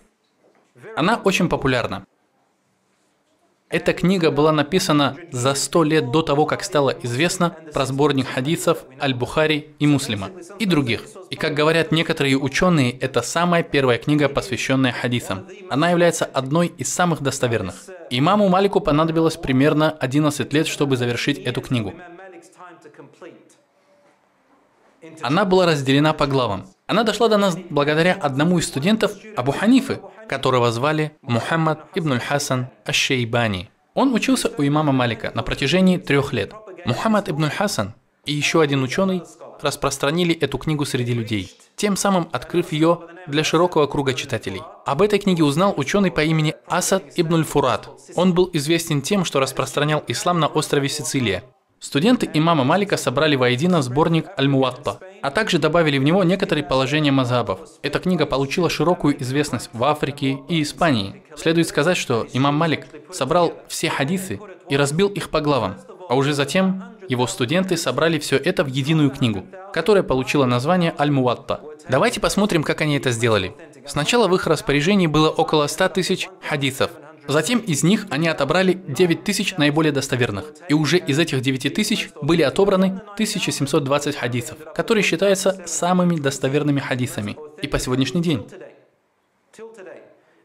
Она очень популярна. Эта книга была написана за 100 лет до того, как стало известно про сборник хадисов Аль-Бухари и Муслима и других. И как говорят некоторые ученые, это самая первая книга, посвященная хадисам. Она является одной из самых достоверных. Имаму Малику понадобилось примерно 11 лет, чтобы завершить эту книгу. Она была разделена по главам. Она дошла до нас благодаря одному из студентов Абу Ханифы, которого звали Мухаммад ибн аль-Хасан аш-Шейбани. Он учился у имама Малика на протяжении 3 лет. Мухаммад ибн аль-Хасан и еще один ученый распространили эту книгу среди людей, тем самым открыв ее для широкого круга читателей. Об этой книге узнал ученый по имени Асад ибн аль-Фурат. Он был известен тем, что распространял ислам на острове Сицилия. Студенты имама Малика собрали воедино сборник Аль-Муатта, а также добавили в него некоторые положения мазхабов. Эта книга получила широкую известность в Африке и Испании. Следует сказать, что имам Малик собрал все хадисы и разбил их по главам, а уже затем его студенты собрали все это в единую книгу, которая получила название Аль-Муатта. Давайте посмотрим, как они это сделали. Сначала в их распоряжении было около 100 тысяч хадисов. Затем из них они отобрали 9 тысяч наиболее достоверных. И уже из этих 9 тысяч были отобраны 1720 хадисов, которые считаются самыми достоверными хадисами и по сегодняшний день.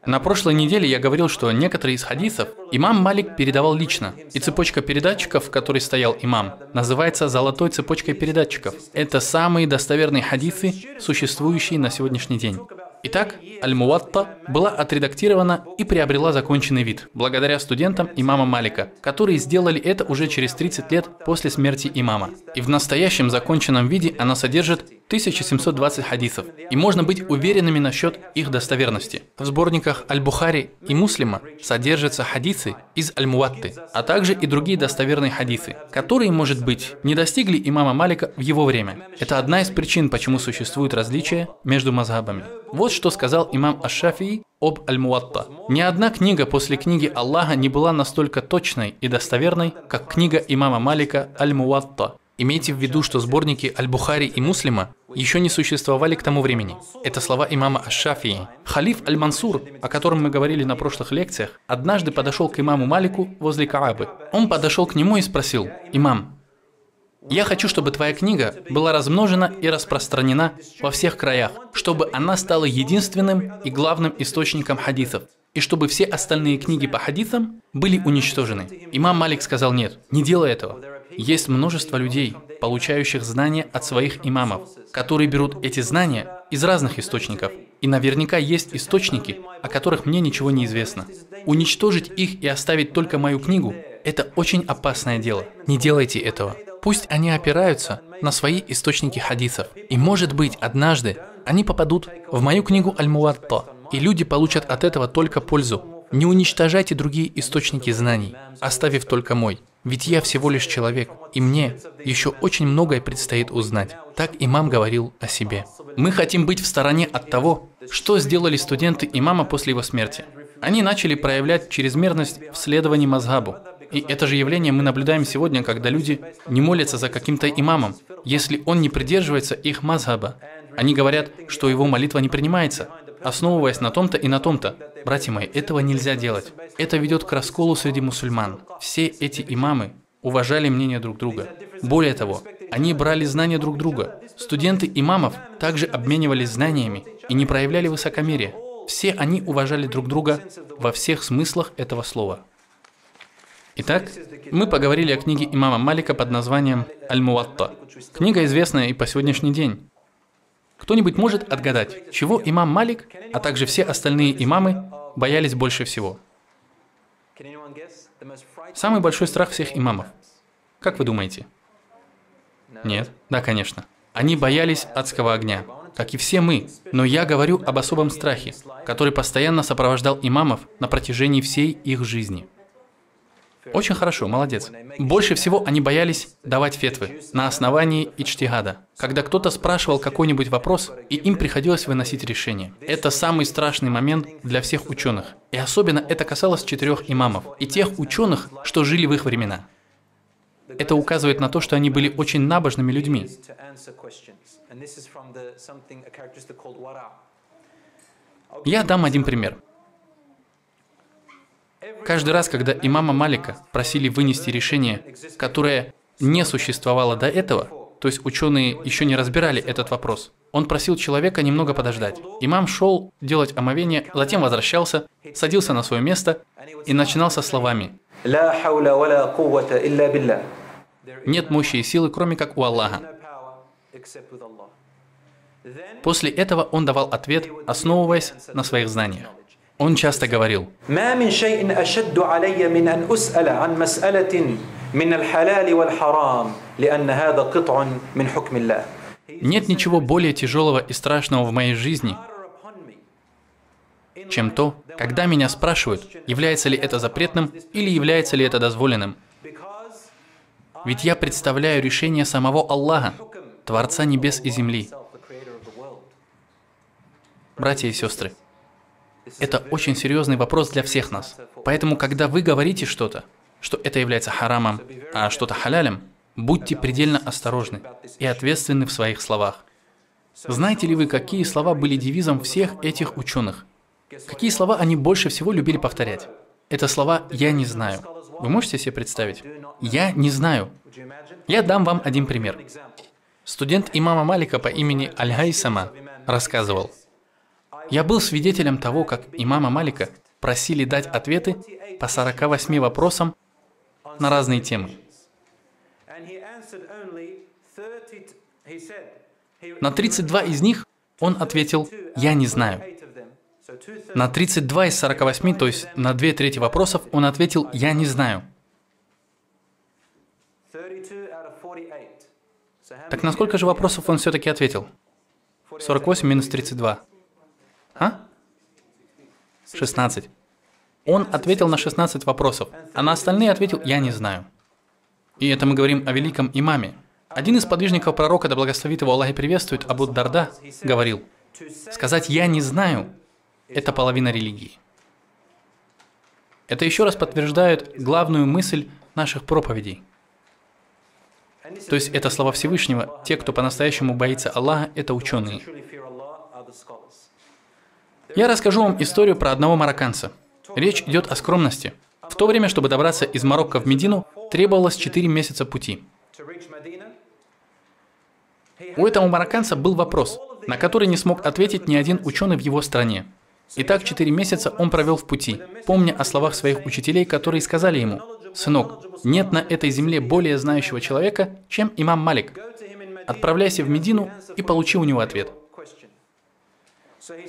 На прошлой неделе я говорил, что некоторые из хадисов имам Малик передавал лично, и цепочка передатчиков, в которой стоял имам, называется золотой цепочкой передатчиков. Это самые достоверные хадисы, существующие на сегодняшний день. Итак, Аль-Муатта была отредактирована и приобрела законченный вид, благодаря студентам имама Малика, которые сделали это уже через 30 лет после смерти имама. И в настоящем законченном виде она содержит 1720 хадисов, и можно быть уверенными насчет их достоверности. В сборниках Аль-Бухари и Муслима содержатся хадисы из Аль-Муатты, а также и другие достоверные хадисы, которые, может быть, не достигли имама Малика в его время. Это одна из причин, почему существуют различия между мазхабами. Вот что сказал имам Аш-Шафии об Аль-Муатта. Ни одна книга после книги Аллаха не была настолько точной и достоверной, как книга имама Малика Аль-Муатта. Имейте в виду, что сборники Аль-Бухари и Муслима еще не существовали к тому времени. Это слова имама Аш-Шафии. Халиф Аль-Мансур, о котором мы говорили на прошлых лекциях, однажды подошел к имаму Малику возле Каабы. Он подошел к нему и спросил: «Имам, я хочу, чтобы твоя книга была размножена и распространена во всех краях, чтобы она стала единственным и главным источником хадисов, и чтобы все остальные книги по хадисам были уничтожены». Имам Малик сказал: «Нет, не делай этого. Есть множество людей, получающих знания от своих имамов, которые берут эти знания из разных источников. И наверняка есть источники, о которых мне ничего не известно. Уничтожить их и оставить только мою книгу – это очень опасное дело. Не делайте этого. Пусть они опираются на свои источники хадисов. И может быть, однажды они попадут в мою книгу Аль-Муатта, и люди получат от этого только пользу. Не уничтожайте другие источники знаний, оставив только мой. Ведь я всего лишь человек, и мне еще очень многое предстоит узнать». Так имам говорил о себе. Мы хотим быть в стороне от того, что сделали студенты имама после его смерти. Они начали проявлять чрезмерность в следовании мазхабу. И это же явление мы наблюдаем сегодня, когда люди не молятся за каким-то имамом, если он не придерживается их мазхаба. Они говорят, что его молитва не принимается, основываясь на том-то и на том-то. Братья мои, этого нельзя делать. Это ведет к расколу среди мусульман. Все эти имамы уважали мнение друг друга. Более того, они брали знания друг друга. Студенты имамов также обменивались знаниями и не проявляли высокомерия. Все они уважали друг друга во всех смыслах этого слова. Итак, мы поговорили о книге имама Малика под названием Аль-Муатта. Книга известная и по сегодняшний день. Кто-нибудь может отгадать, чего имам Малик, а также все остальные имамы боялись больше всего? Самый большой страх всех имамов. Как вы думаете? Нет? Да, конечно. Они боялись адского огня, как и все мы. Но я говорю об особом страхе, который постоянно сопровождал имамов на протяжении всей их жизни. Очень хорошо, молодец. Больше всего они боялись давать фетвы на основании иджтигада, когда кто-то спрашивал какой-нибудь вопрос, и им приходилось выносить решение. Это самый страшный момент для всех ученых. И особенно это касалось 4 имамов и тех ученых, что жили в их времена. Это указывает на то, что они были очень набожными людьми. Я дам один пример. Каждый раз, когда имама Малика просили вынести решение, которое не существовало до этого, то есть ученые еще не разбирали этот вопрос, он просил человека немного подождать. Имам шел делать омовение, затем возвращался, садился на свое место и начинал со словами: «Нет мощи и силы, кроме как у Аллаха». После этого он давал ответ, основываясь на своих знаниях. Он часто говорил: «Нет ничего более тяжелого и страшного в моей жизни, чем то, когда меня спрашивают, является ли это запретным или является ли это дозволенным. Ведь я представляю решение самого Аллаха, Творца небес и земли». Братья и сестры, это очень серьезный вопрос для всех нас. Поэтому, когда вы говорите что-то, что это является харамом, а что-то халялем, будьте предельно осторожны и ответственны в своих словах. Знаете ли вы, какие слова были девизом всех этих ученых? Какие слова они больше всего любили повторять? Это слова «я не знаю». Вы можете себе представить? «Я не знаю». Я дам вам один пример. Студент имама Малика по имени Аль-Хайсама рассказывал: «Я был свидетелем того, как имама Малика просили дать ответы по 48 вопросам на разные темы. На 32 из них он ответил «я не знаю». На 32 из 48, то есть на 2/3 вопросов, он ответил «я не знаю». Так на сколько же вопросов он все-таки ответил? 48 минус 32. 16. Он ответил на 16 вопросов, а на остальные ответил «я не знаю». И это мы говорим о великом имаме. Один из подвижников пророка, да благословит его Аллах и приветствует, Абу Дарда, говорил: сказать «я не знаю» – это половина религии. Это еще раз подтверждает главную мысль наших проповедей. То есть это слова Всевышнего. Те, кто по-настоящему боится Аллаха, это ученые. Я расскажу вам историю про одного марокканца. Речь идет о скромности. В то время, чтобы добраться из Марокко в Медину, требовалось 4 месяца пути. У этого марокканца был вопрос, на который не смог ответить ни один ученый в его стране. Итак, 4 месяца он провел в пути, помня о словах своих учителей, которые сказали ему: «Сынок, нет на этой земле более знающего человека, чем имам Малик. Отправляйся в Медину и получи у него ответ».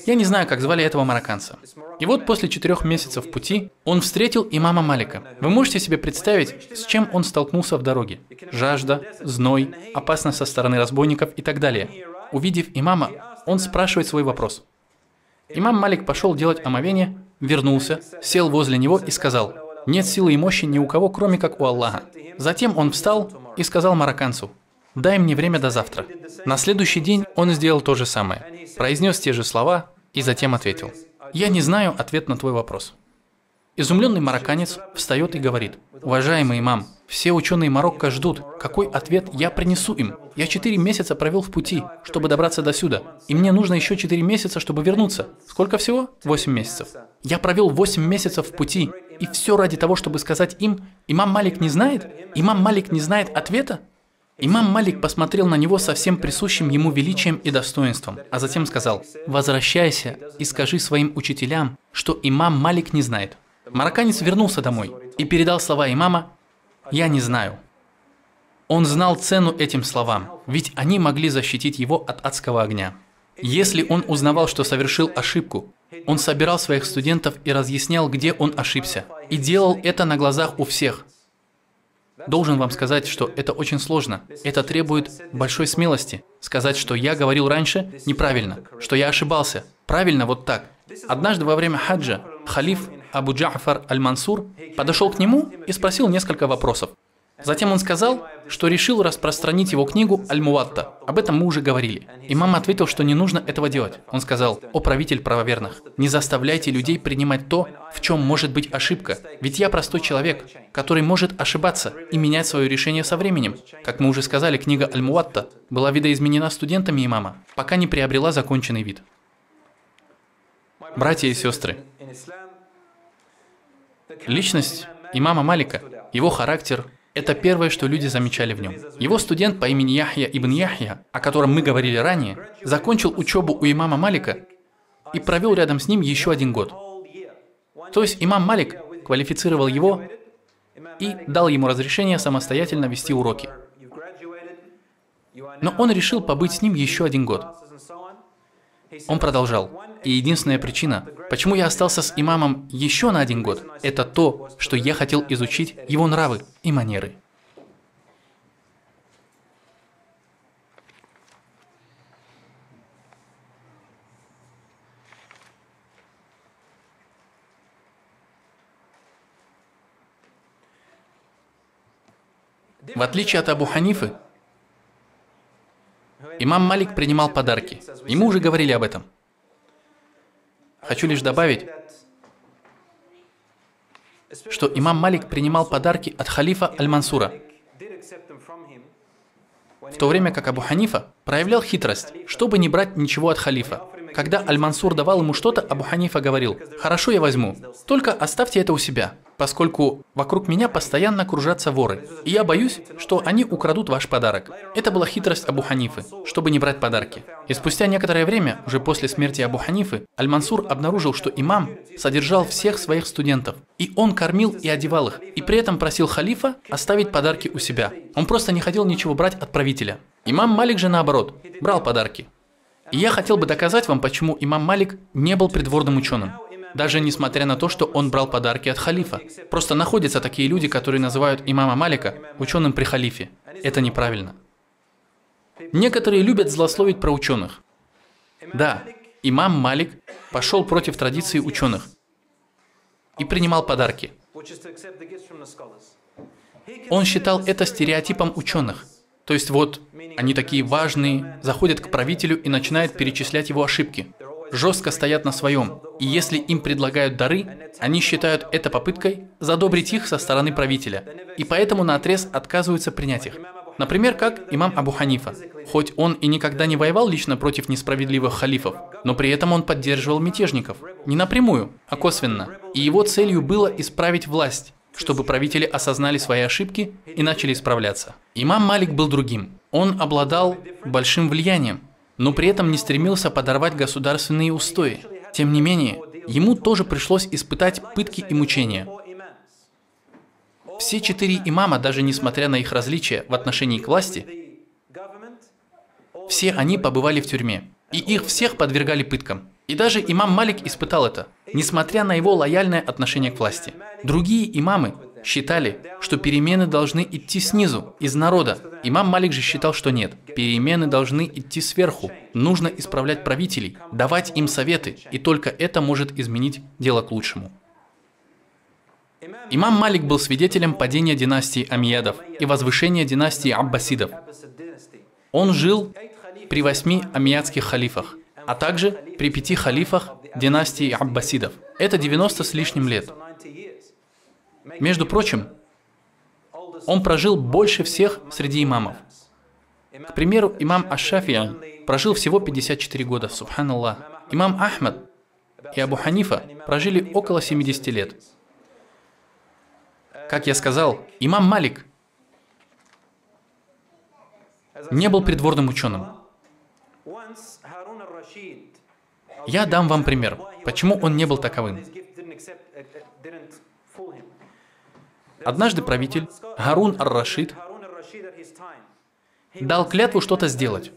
Я не знаю, как звали этого марокканца. И вот после 4 месяцев пути он встретил имама Малика. Вы можете себе представить, с чем он столкнулся в дороге? Жажда, зной, опасность со стороны разбойников и так далее. Увидев имама, он спрашивает свой вопрос. Имам Малик пошел делать омовение, вернулся, сел возле него и сказал: «Нет силы и мощи ни у кого, кроме как у Аллаха». Затем он встал и сказал марокканцу: «Дай мне время до завтра». На следующий день он сделал то же самое, произнес те же слова и затем ответил: «Я не знаю ответ на твой вопрос». Изумленный марокканец встает и говорит: «Уважаемый имам, все ученые Марокко ждут, какой ответ я принесу им. Я 4 месяца провел в пути, чтобы добраться до сюда, и мне нужно еще 4 месяца, чтобы вернуться. Сколько всего? 8 месяцев. Я провел 8 месяцев в пути, и все ради того, чтобы сказать им: имам Малик не знает? Имам Малик не знает ответа?» Имам Малик посмотрел на него со всем присущим ему величием и достоинством, а затем сказал: «Возвращайся и скажи своим учителям, что имам Малик не знает». Марокканец вернулся домой и передал слова имама: «Я не знаю». Он знал цену этим словам, ведь они могли защитить его от адского огня. Если он узнавал, что совершил ошибку, он собирал своих студентов и разъяснял, где он ошибся, и делал это на глазах у всех. Должен вам сказать, что это очень сложно. Это требует большой смелости. Сказать, что я говорил раньше неправильно, что я ошибался. Правильно вот так. Однажды во время хаджа халиф Абу Джа'фар аль-Мансур подошел к нему и спросил несколько вопросов. Затем он сказал, что решил распространить его книгу Аль-Муатта. Об этом мы уже говорили. Имам ответил, что не нужно этого делать. Он сказал: «О правитель правоверных, не заставляйте людей принимать то, в чем может быть ошибка. Ведь я простой человек, который может ошибаться и менять свое решение со временем». Как мы уже сказали, книга Аль-Муатта была видоизменена студентами имама, пока не приобрела законченный вид. Братья и сестры, личность имама Малика, его характер – это первое, что люди замечали в нем. Его студент по имени Яхья ибн Яхья, о котором мы говорили ранее, закончил учебу у имама Малика и провел рядом с ним еще 1 год. То есть имам Малик квалифицировал его и дал ему разрешение самостоятельно вести уроки. Но он решил побыть с ним еще 1 год. Он продолжал. И единственная причина, почему я остался с имамом еще на 1 год, это то, что я хотел изучить его нравы и манеры. В отличие от Абу Ханифы, имам Малик принимал подарки. И мы уже говорили об этом. Хочу лишь добавить, что имам Малик принимал подарки от халифа Аль-Мансура, в то время как Абу Ханифа проявлял хитрость, чтобы не брать ничего от халифа. Когда Аль-Мансур давал ему что-то, Абу Ханифа говорил: «Хорошо, я возьму, только оставьте это у себя, поскольку вокруг меня постоянно кружатся воры, и я боюсь, что они украдут ваш подарок». Это была хитрость Абу Ханифы, чтобы не брать подарки. И спустя некоторое время, уже после смерти Абу Ханифы, Аль-Мансур обнаружил, что имам содержал всех своих студентов, и он кормил и одевал их, и при этом просил халифа оставить подарки у себя. Он просто не хотел ничего брать от правителя. Имам Малик же наоборот, брал подарки. И я хотел бы доказать вам, почему имам Малик не был придворным ученым. Даже несмотря на то, что он брал подарки от халифа. Просто находятся такие люди, которые называют имама Малика ученым при халифе. Это неправильно. Некоторые любят злословить про ученых. Да, имам Малик пошел против традиции ученых и принимал подарки. Он считал это стереотипом ученых. То есть вот, они такие важные, заходят к правителю и начинают перечислять его ошибки. Жестко стоят на своем. И если им предлагают дары, они считают это попыткой задобрить их со стороны правителя. И поэтому наотрез отказываются принять их. Например, как имам Абу Ханифа. Хоть он и никогда не воевал лично против несправедливых халифов, но при этом он поддерживал мятежников. Не напрямую, а косвенно. И его целью было исправить власть, чтобы правители осознали свои ошибки и начали исправляться. Имам Малик был другим. Он обладал большим влиянием, но при этом не стремился подорвать государственные устои. Тем не менее, ему тоже пришлось испытать пытки и мучения. Все 4 имама, даже несмотря на их различия в отношении к власти, все они побывали в тюрьме, и их всех подвергали пыткам. И даже имам Малик испытал это, несмотря на его лояльное отношение к власти. Другие имамы считали, что перемены должны идти снизу, из народа. Имам Малик же считал, что нет. Перемены должны идти сверху. Нужно исправлять правителей, давать им советы, и только это может изменить дело к лучшему. Имам Малик был свидетелем падения династии Амиядов и возвышения династии Аббасидов. Он жил при 8 амиядских халифах, а также при 5 халифах династии Аббасидов. Это 90 с лишним лет. Между прочим, он прожил больше всех среди имамов. К примеру, имам Аш-Шафии прожил всего 54 года, субханаллах. Имам Ахмад и Абу Ханифа прожили около 70 лет. Как я сказал, имам Малик не был придворным ученым. Я дам вам пример, почему он не был таковым. Однажды правитель Харун ар-Рашид дал клятву что-то сделать,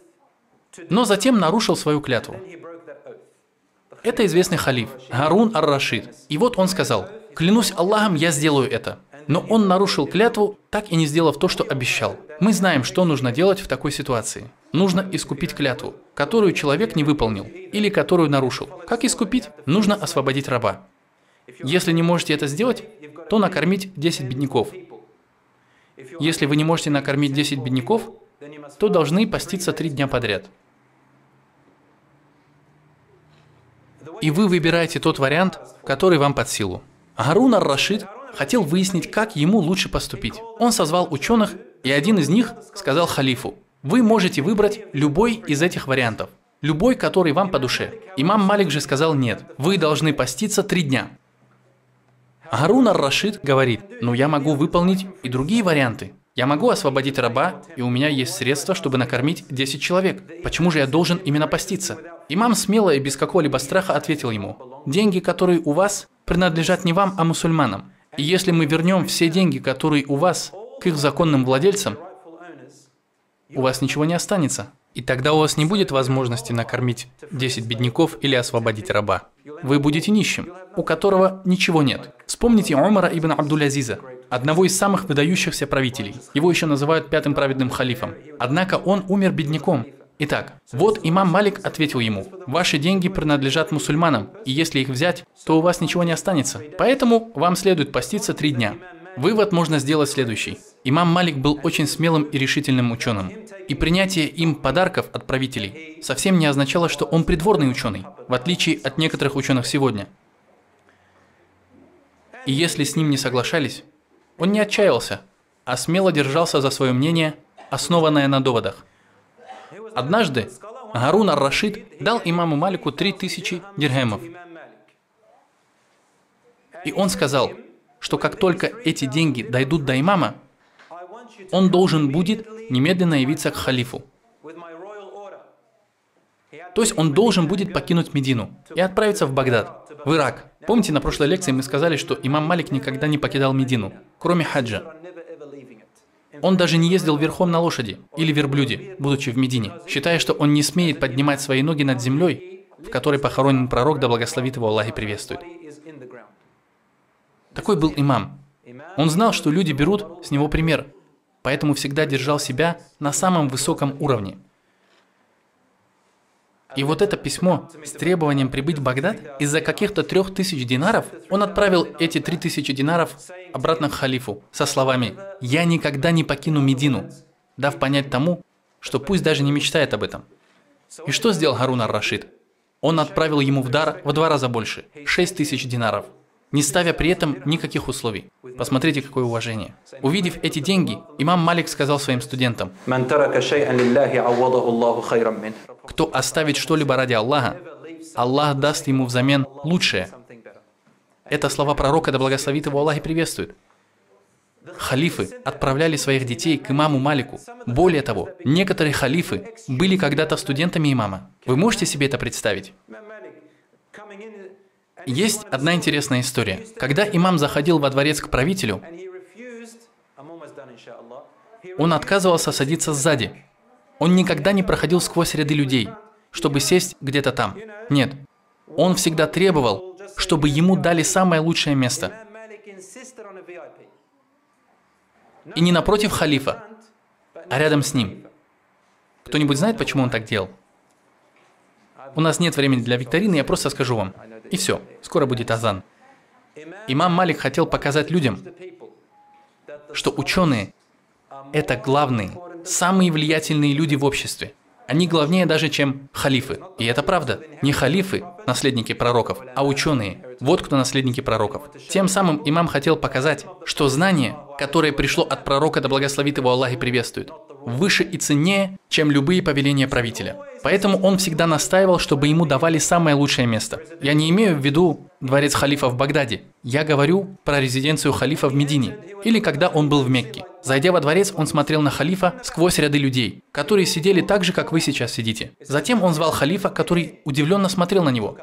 но затем нарушил свою клятву. Это известный халиф Харун ар-Рашид. И вот он сказал: «Клянусь Аллахом, я сделаю это». Но он нарушил клятву, так и не сделав то, что обещал. Мы знаем, что нужно делать в такой ситуации. Нужно искупить клятву, которую человек не выполнил, или которую нарушил. Как искупить? Нужно освободить раба. Если не можете это сделать, то накормить 10 бедняков. Если вы не можете накормить 10 бедняков, то должны поститься 3 дня подряд. И вы выбираете тот вариант, который вам под силу. Харун ар-Рашид хотел выяснить, как ему лучше поступить. Он созвал ученых, и один из них сказал халифу: «Вы можете выбрать любой из этих вариантов, любой, который вам по душе». Имам Малик же сказал: «Нет, вы должны поститься 3 дня». Харун ар-Рашид говорит: «Ну я могу выполнить и другие варианты. Я могу освободить раба, и у меня есть средства, чтобы накормить 10 человек. Почему же я должен именно поститься?» Имам смело и без какого-либо страха ответил ему: «Деньги, которые у вас, принадлежат не вам, а мусульманам. И если мы вернем все деньги, которые у вас, к их законным владельцам, у вас ничего не останется. И тогда у вас не будет возможности накормить 10 бедняков или освободить раба. Вы будете нищим, у которого ничего нет». Вспомните Умара ибн Абдуль-Азиза, одного из самых выдающихся правителей. Его еще называют 5-м праведным халифом. Однако он умер бедняком. Итак, вот имам Малик ответил ему: «Ваши деньги принадлежат мусульманам, и если их взять, то у вас ничего не останется. Поэтому вам следует поститься 3 дня». Вывод можно сделать следующий. Имам Малик был очень смелым и решительным ученым. И принятие им подарков от правителей совсем не означало, что он придворный ученый, в отличие от некоторых ученых сегодня. И если с ним не соглашались, он не отчаялся, а смело держался за свое мнение, основанное на доводах. Однажды Харун ар-Рашид дал имаму Малику 3000 дирхемов. И он сказал, что как только эти деньги дойдут до имама, он должен будет немедленно явиться к халифу. То есть он должен будет покинуть Медину и отправиться в Багдад, в Ирак. Помните, на прошлой лекции мы сказали, что имам Малик никогда не покидал Медину, кроме хаджа. Он даже не ездил верхом на лошади или верблюде, будучи в Медине, считая, что он не смеет поднимать свои ноги над землей, в которой похоронен пророк, да благословит его Аллах и приветствует. Такой был имам. Он знал, что люди берут с него пример, поэтому всегда держал себя на самом высоком уровне. И вот это письмо с требованием прибыть в Багдад, из-за каких-то 3000 динаров, он отправил эти 3000 динаров обратно к халифу со словами: «Я никогда не покину Медину», дав понять тому, что пусть даже не мечтает об этом. И что сделал Харун ар-Рашид? Он отправил ему в дар в 2 раза больше, 6000 динаров. не ставя при этом никаких условий. Посмотрите, какое уважение. Увидев эти деньги, имам Малик сказал своим студентам: من ترك شيئا لله عوضه الله خيرا منه. кто оставит что-либо ради Аллаха, Аллах даст ему взамен лучшее. Это слова пророка, да благословит его Аллах и приветствует. Халифы отправляли своих детей к имаму Малику. Более того, некоторые халифы были когда-то студентами имама. Вы можете себе это представить? Есть одна интересная история. Когда имам заходил во дворец к правителю, он отказывался садиться сзади. Он никогда не проходил сквозь ряды людей, чтобы сесть где-то там. Нет. Он всегда требовал, чтобы ему дали самое лучшее место. И не напротив халифа, а рядом с ним. Кто-нибудь знает, почему он так делал? У нас нет времени для викторины, я просто скажу вам. И все, скоро будет азан. Имам Малик хотел показать людям, что ученые – это главные, самые влиятельные люди в обществе. Они главнее даже, чем халифы. И это правда. Не халифы – наследники пророков, а ученые. Вот кто наследники пророков. Тем самым имам хотел показать, что знание, которое пришло от пророка, да благословит его Аллах и приветствует, выше и ценнее, чем любые повеления правителя. Поэтому он всегда настаивал, чтобы ему давали самое лучшее место. Я не имею в виду дворец халифа в Багдаде. Я говорю про резиденцию халифа в Медине. Или когда он был в Мекке. Зайдя во дворец, он смотрел на халифа сквозь ряды людей, которые сидели так же, как вы сейчас сидите. Затем он звал халифа, который удивленно смотрел на него.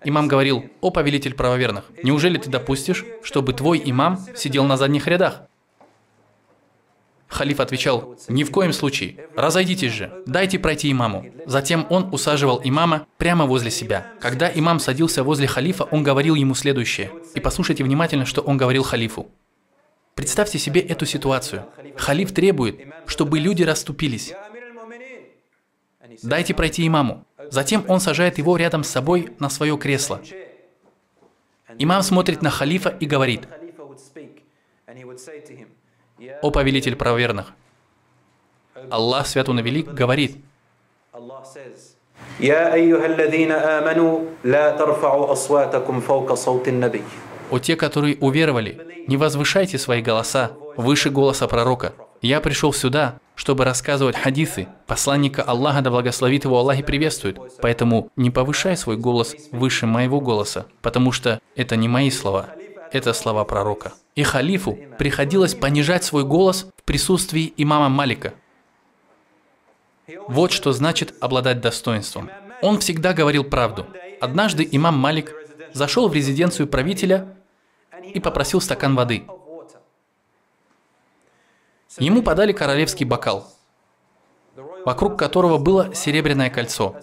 Имам говорил: «О повелитель правоверных, неужели ты допустишь, чтобы твой имам сидел на задних рядах?» Халиф отвечал: «Ни в коем случае, разойдитесь же, дайте пройти имаму». Затем он усаживал имама прямо возле себя. Когда имам садился возле халифа, он говорил ему следующее. И послушайте внимательно, что он говорил халифу. Представьте себе эту ситуацию. Халиф требует, чтобы люди расступились. Дайте пройти имаму. Затем он сажает его рядом с собой на свое кресло. Имам смотрит на халифа и говорит: «О повелитель правоверных, Аллах Свят Он и Велик говорит: يا أيها الذين آمنوا لا ترفعوا أصواتكم فوق صوت النبي. О те, которые уверовали, не возвышайте свои голоса выше голоса пророка. Я пришел сюда, чтобы рассказывать хадисы посланника Аллаха, да благословит его Аллах и приветствует. Поэтому не повышай свой голос выше моего голоса, потому что это не мои слова, это слова пророка». И халифу приходилось понижать свой голос в присутствии имама Малика. Вот что значит обладать достоинством. Он всегда говорил правду. Однажды имам Малик зашел в резиденцию правителя и попросил стакан воды. Ему подали королевский бокал, вокруг которого было серебряное кольцо.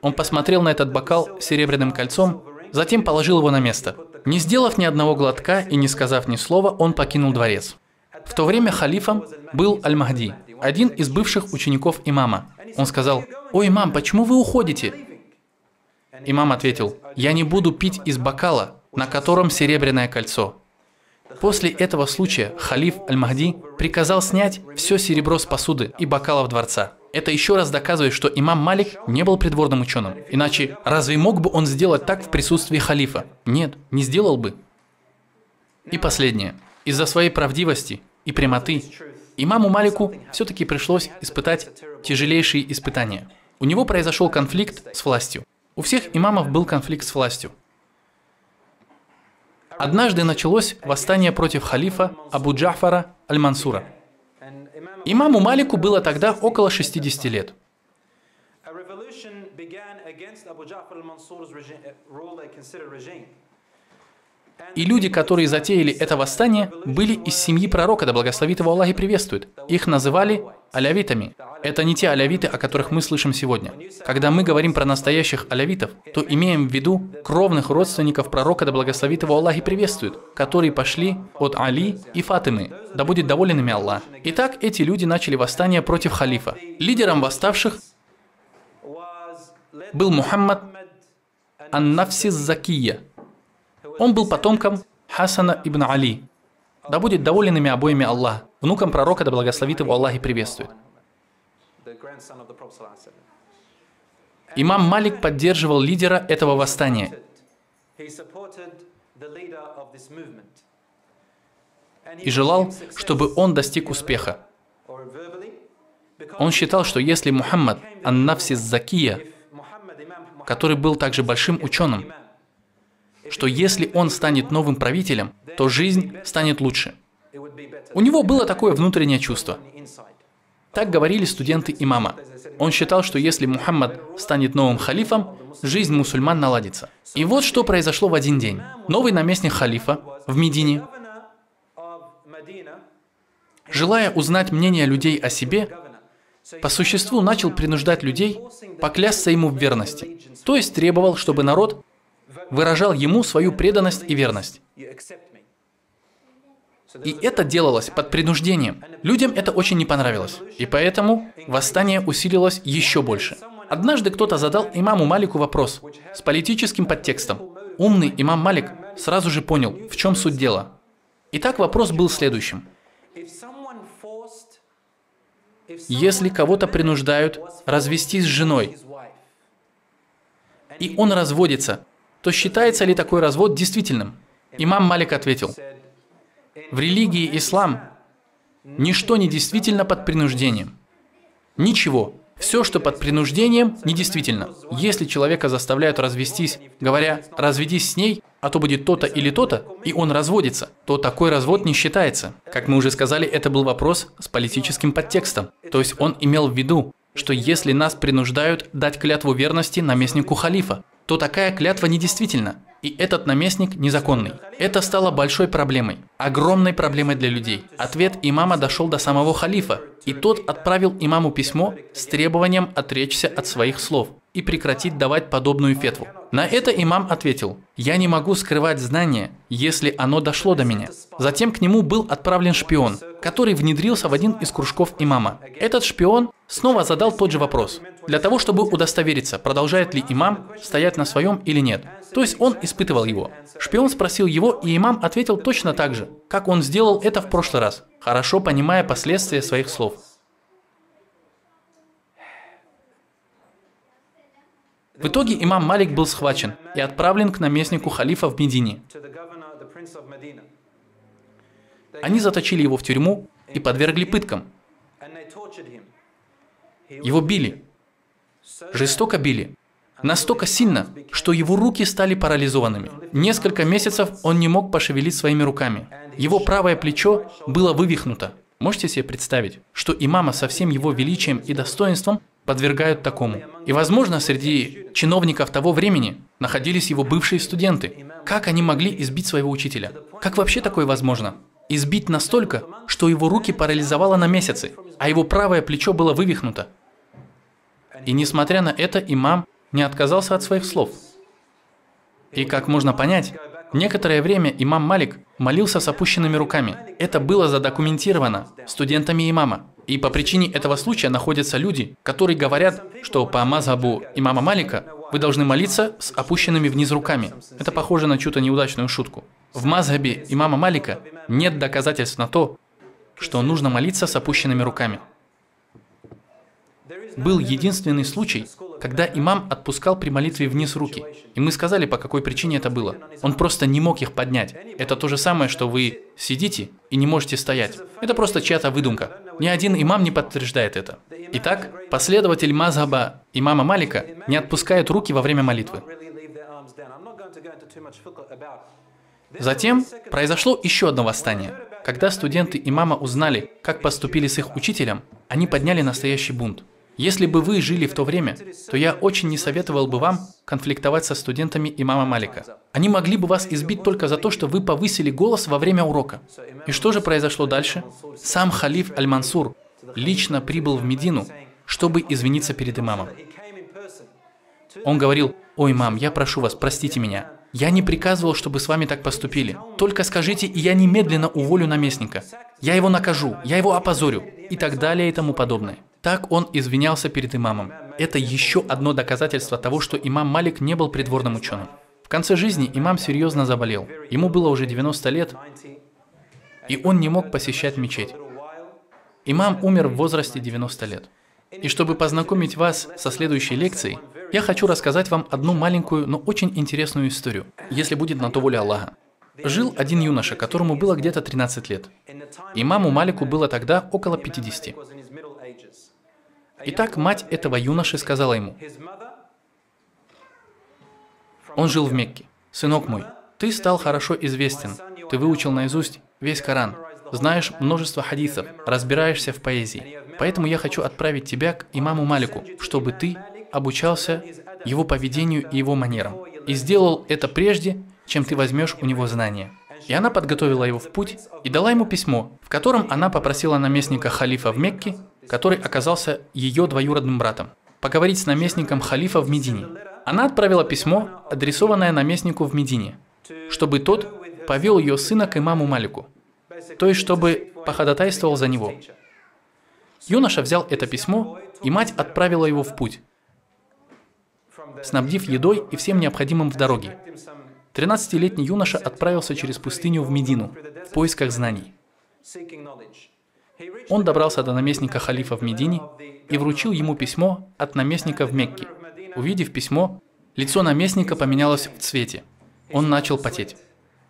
Он посмотрел на этот бокал с серебряным кольцом, затем положил его на место. Не сделав ни одного глотка и не сказав ни слова, он покинул дворец. В то время халифом был Аль-Махди, один из бывших учеников имама. Он сказал: «О, имам, почему вы уходите?» Имам ответил: «Я не буду пить из бокала, на котором серебряное кольцо». После этого случая халиф Аль-Махди приказал снять все серебро с посуды и бокалов дворца. Это еще раз доказывает, что имам Малик не был придворным ученым. Иначе разве мог бы он сделать так в присутствии халифа? Нет, не сделал бы. И последнее. Из-за своей правдивости и прямоты имаму Малику все-таки пришлось испытать тяжелейшие испытания. У него произошел конфликт с властью. У всех имамов был конфликт с властью. Однажды началось восстание против халифа Абу Джафара Аль-Мансура. Имаму Малику было тогда около 60 лет. И люди, которые затеяли это восстание, были из семьи пророка, да благословит его Аллах и приветствует. Их называли алявитами. Это не те алявиты, о которых мы слышим сегодня. Когда мы говорим про настоящих алявитов, то имеем в виду кровных родственников пророка, да благословит его Аллах и приветствует, которые пошли от Али и Фатимы, да будет доволен ими Аллах. Итак, эти люди начали восстание против халифа. Лидером восставших был Мухаммад ан-Нафсис Закия. Он был потомком Хасана ибн Али. Да будет доволен ими обоими Аллах, внуком пророка, да благословит его Аллах и приветствует. Имам Малик поддерживал лидера этого восстания и желал, чтобы он достиг успеха. Он считал, что если Мухаммад ан-Нафси Закия, который был также большим ученым, что если он станет новым правителем, то жизнь станет лучше. У него было такое внутреннее чувство. Так говорили студенты имама. Он считал, что если Мухаммад станет новым халифом, жизнь мусульман наладится. И вот что произошло в один день. Новый наместник халифа в Медине, желая узнать мнение людей о себе, по существу начал принуждать людей поклясться ему в верности. То есть требовал, чтобы народ выражал ему свою преданность и верность. И это делалось под принуждением. Людям это очень не понравилось. И поэтому восстание усилилось еще больше. Однажды кто-то задал имаму Малику вопрос с политическим подтекстом. Умный имам Малик сразу же понял, в чем суть дела. Итак, вопрос был следующим. Если кого-то принуждают развестись с женой, и он разводится, то считается ли такой развод действительным? Имам Малик ответил: в религии ислам ничто не действительно под принуждением. Ничего. Все, что под принуждением, недействительно. Если человека заставляют развестись, говоря «разведись с ней, а то будет то-то или то-то», и он разводится, то такой развод не считается. Как мы уже сказали, это был вопрос с политическим подтекстом. То есть он имел в виду, что если нас принуждают дать клятву верности наместнику халифа, то такая клятва недействительна, и этот наместник незаконный. Это стало большой проблемой, огромной проблемой для людей. Ответ имама дошел до самого халифа, и тот отправил имаму письмо с требованием отречься от своих слов и прекратить давать подобную фетву. На это имам ответил: «Я не могу скрывать знание, если оно дошло до меня». Затем к нему был отправлен шпион, который внедрился в один из кружков имама. Этот шпион снова задал тот же вопрос, для того, чтобы удостовериться, продолжает ли имам стоять на своем или нет. То есть он испытывал его. Шпион спросил его, и имам ответил точно так же, как он сделал это в прошлый раз, хорошо понимая последствия своих слов. В итоге имам Малик был схвачен и отправлен к наместнику халифа в Медине. Они заточили его в тюрьму и подвергли пыткам. Его били, жестоко били, настолько сильно, что его руки стали парализованными. Несколько месяцев он не мог пошевелить своими руками. Его правое плечо было вывихнуто. Можете себе представить, что имама со всем его величием и достоинством подвергают такому. И, возможно, среди чиновников того времени находились его бывшие студенты. Как они могли избить своего учителя? Как вообще такое возможно? Избить настолько, что его руки парализовало на месяцы, а его правое плечо было вывихнуто. И несмотря на это, имам не отказался от своих слов. И как можно понять, некоторое время имам Малик молился с опущенными руками. Это было задокументировано студентами имама. И по причине этого случая находятся люди, которые говорят, что по мазхабу имама Малика вы должны молиться с опущенными вниз руками. Это похоже на чью-то неудачную шутку. В мазхабе имама Малика нет доказательств на то, что нужно молиться с опущенными руками. Был единственный случай, когда имам отпускал при молитве вниз руки. И мы сказали, по какой причине это было. Он просто не мог их поднять. Это то же самое, что вы сидите и не можете стоять. Это просто чья-то выдумка. Ни один имам не подтверждает это. Итак, последователь мазхаба имама Малика не отпускает руки во время молитвы. Затем произошло еще одно восстание. Когда студенты имама узнали, как поступили с их учителем, они подняли настоящий бунт. Если бы вы жили в то время, то я очень не советовал бы вам конфликтовать со студентами имама Малика. Они могли бы вас избить только за то, что вы повысили голос во время урока. И что же произошло дальше? Сам халиф Аль-Мансур лично прибыл в Медину, чтобы извиниться перед имамом. Он говорил: «Ой, имам, я прошу вас, простите меня. Я не приказывал, чтобы с вами так поступили. Только скажите, и я немедленно уволю наместника. Я его накажу, я его опозорю» и так далее и тому подобное. Так он извинялся перед имамом. Это еще одно доказательство того, что имам Малик не был придворным ученым. В конце жизни имам серьезно заболел. Ему было уже 90 лет, и он не мог посещать мечеть. Имам умер в возрасте 90 лет. И чтобы познакомить вас со следующей лекцией, Я хочу рассказать вам одну маленькую, но очень интересную историю, если будет на то воля Аллаха. Жил один юноша, которому было где-то 13 лет. Имаму Малику было тогда около 50. Итак, мать этого юноши сказала ему, он жил в Мекке. «Сынок мой, ты стал хорошо известен, ты выучил наизусть весь Коран, знаешь множество хадисов, разбираешься в поэзии. Поэтому я хочу отправить тебя к имаму Малику, чтобы ты обучался его поведению и его манерам. И сделал это прежде, чем ты возьмешь у него знания». И она подготовила его в путь и дала ему письмо, в котором она попросила наместника халифа в Мекке, который оказался ее двоюродным братом, поговорить с наместником халифа в Медине. Она отправила письмо, адресованное наместнику в Медине, чтобы тот повел ее сына к имаму Малику, то есть чтобы походатайствовал за него. Юноша взял это письмо, и мать отправила его в путь, снабдив едой и всем необходимым в дороге. 13-летний юноша отправился через пустыню в Медину в поисках знаний. Он добрался до наместника халифа в Медине и вручил ему письмо от наместника в Мекке. Увидев письмо, лицо наместника поменялось в цвете. Он начал потеть.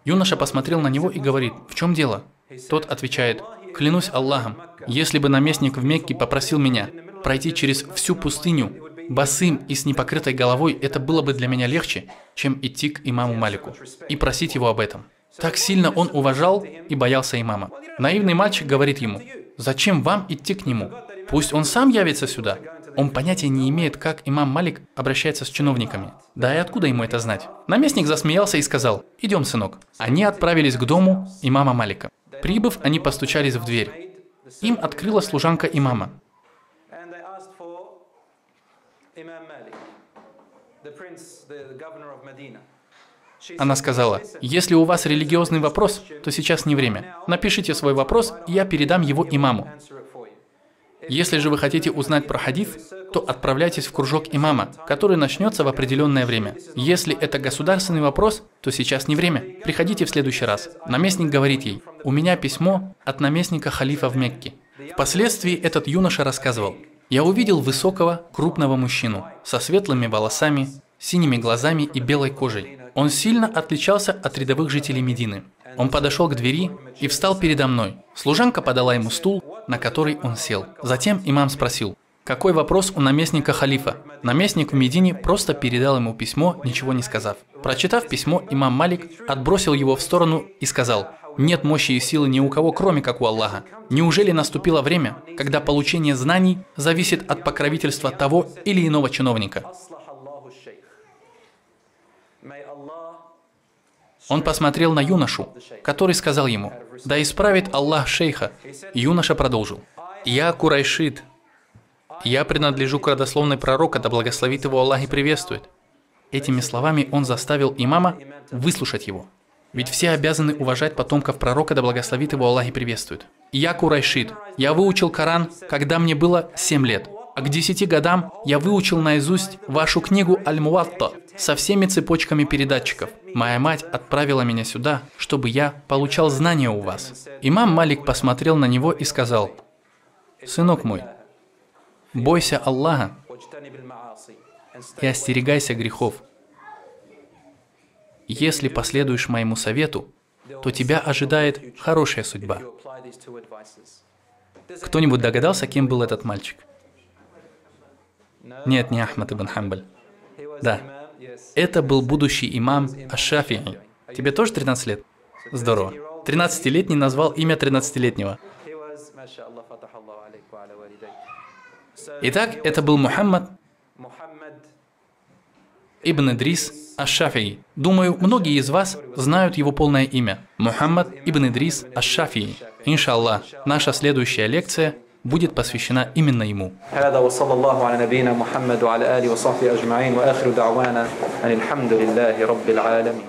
Юноша посмотрел на него и говорит: «В чем дело?» Тот отвечает: «Клянусь Аллахом, если бы наместник в Мекке попросил меня пройти через всю пустыню босым и с непокрытой головой, это было бы для меня легче, чем идти к имаму Малику и просить его об этом». Так сильно он уважал и боялся имама. Наивный мальчик говорит ему: «Зачем вам идти к нему? Пусть он сам явится сюда». Он понятия не имеет, как имам Малик обращается с чиновниками. Да и откуда ему это знать? Наместник засмеялся и сказал: «Идем, сынок». Они отправились к дому имама Малика. Прибыв, они постучались в дверь. Им открыла служанка имама. Она сказала: «Если у вас религиозный вопрос, то сейчас не время. Напишите свой вопрос, и я передам его имаму. Если же вы хотите узнать про хадис, то отправляйтесь в кружок имама, который начнется в определенное время. Если это государственный вопрос, то сейчас не время. Приходите в следующий раз». Наместник говорит ей: «У меня письмо от наместника халифа в Мекке». Впоследствии этот юноша рассказывал: «Я увидел высокого, крупного мужчину со светлыми волосами, синими глазами и белой кожей. Он сильно отличался от рядовых жителей Медины. Он подошел к двери и встал передо мной. Служанка подала ему стул, на который он сел. Затем имам спросил: какой вопрос у наместника халифа? Наместник в Медине просто передал ему письмо, ничего не сказав. Прочитав письмо, имам Малик отбросил его в сторону и сказал: нет мощи и силы ни у кого, кроме как у Аллаха. Неужели наступило время, когда получение знаний зависит от покровительства того или иного чиновника? Он посмотрел на юношу, который сказал ему: да исправит Аллах шейха. Юноша продолжил: я Курайшид. Я принадлежу к родословной пророка, да благословит его Аллах и приветствует. Этими словами он заставил имама выслушать его. Ведь все обязаны уважать потомков пророка, да благословит его Аллах и приветствует. Я Курайшид. Я выучил Коран, когда мне было 7 лет. А к 10 годам я выучил наизусть вашу книгу Аль-Муатта со всеми цепочками передатчиков. Моя мать отправила меня сюда, чтобы я получал знания у вас. Имам Малик посмотрел на него и сказал: сынок мой, бойся Аллаха и остерегайся грехов. Если последуешь моему совету, то тебя ожидает хорошая судьба. Кто-нибудь догадался, кем был этот мальчик? Нет, не Ахмад ибн Хамбаль. Да. Это был будущий имам Аш-Шафи'и. Тебе тоже 13 лет? Здорово. 13-летний назвал имя 13-летнего. Итак, это был Мухаммад ибн Идрис Аш-Шафи'и. Думаю, многие из вас знают его полное имя. Мухаммад ибн Идрис Аш-Шафи'и. Иншаллах, наша следующая лекция будет посвящена именно ему. هذا وصلى الله على نبينا محمد وعلى آله وصحبه أجمعين وآخر دعوانا أن الحمد لله رب العالمين.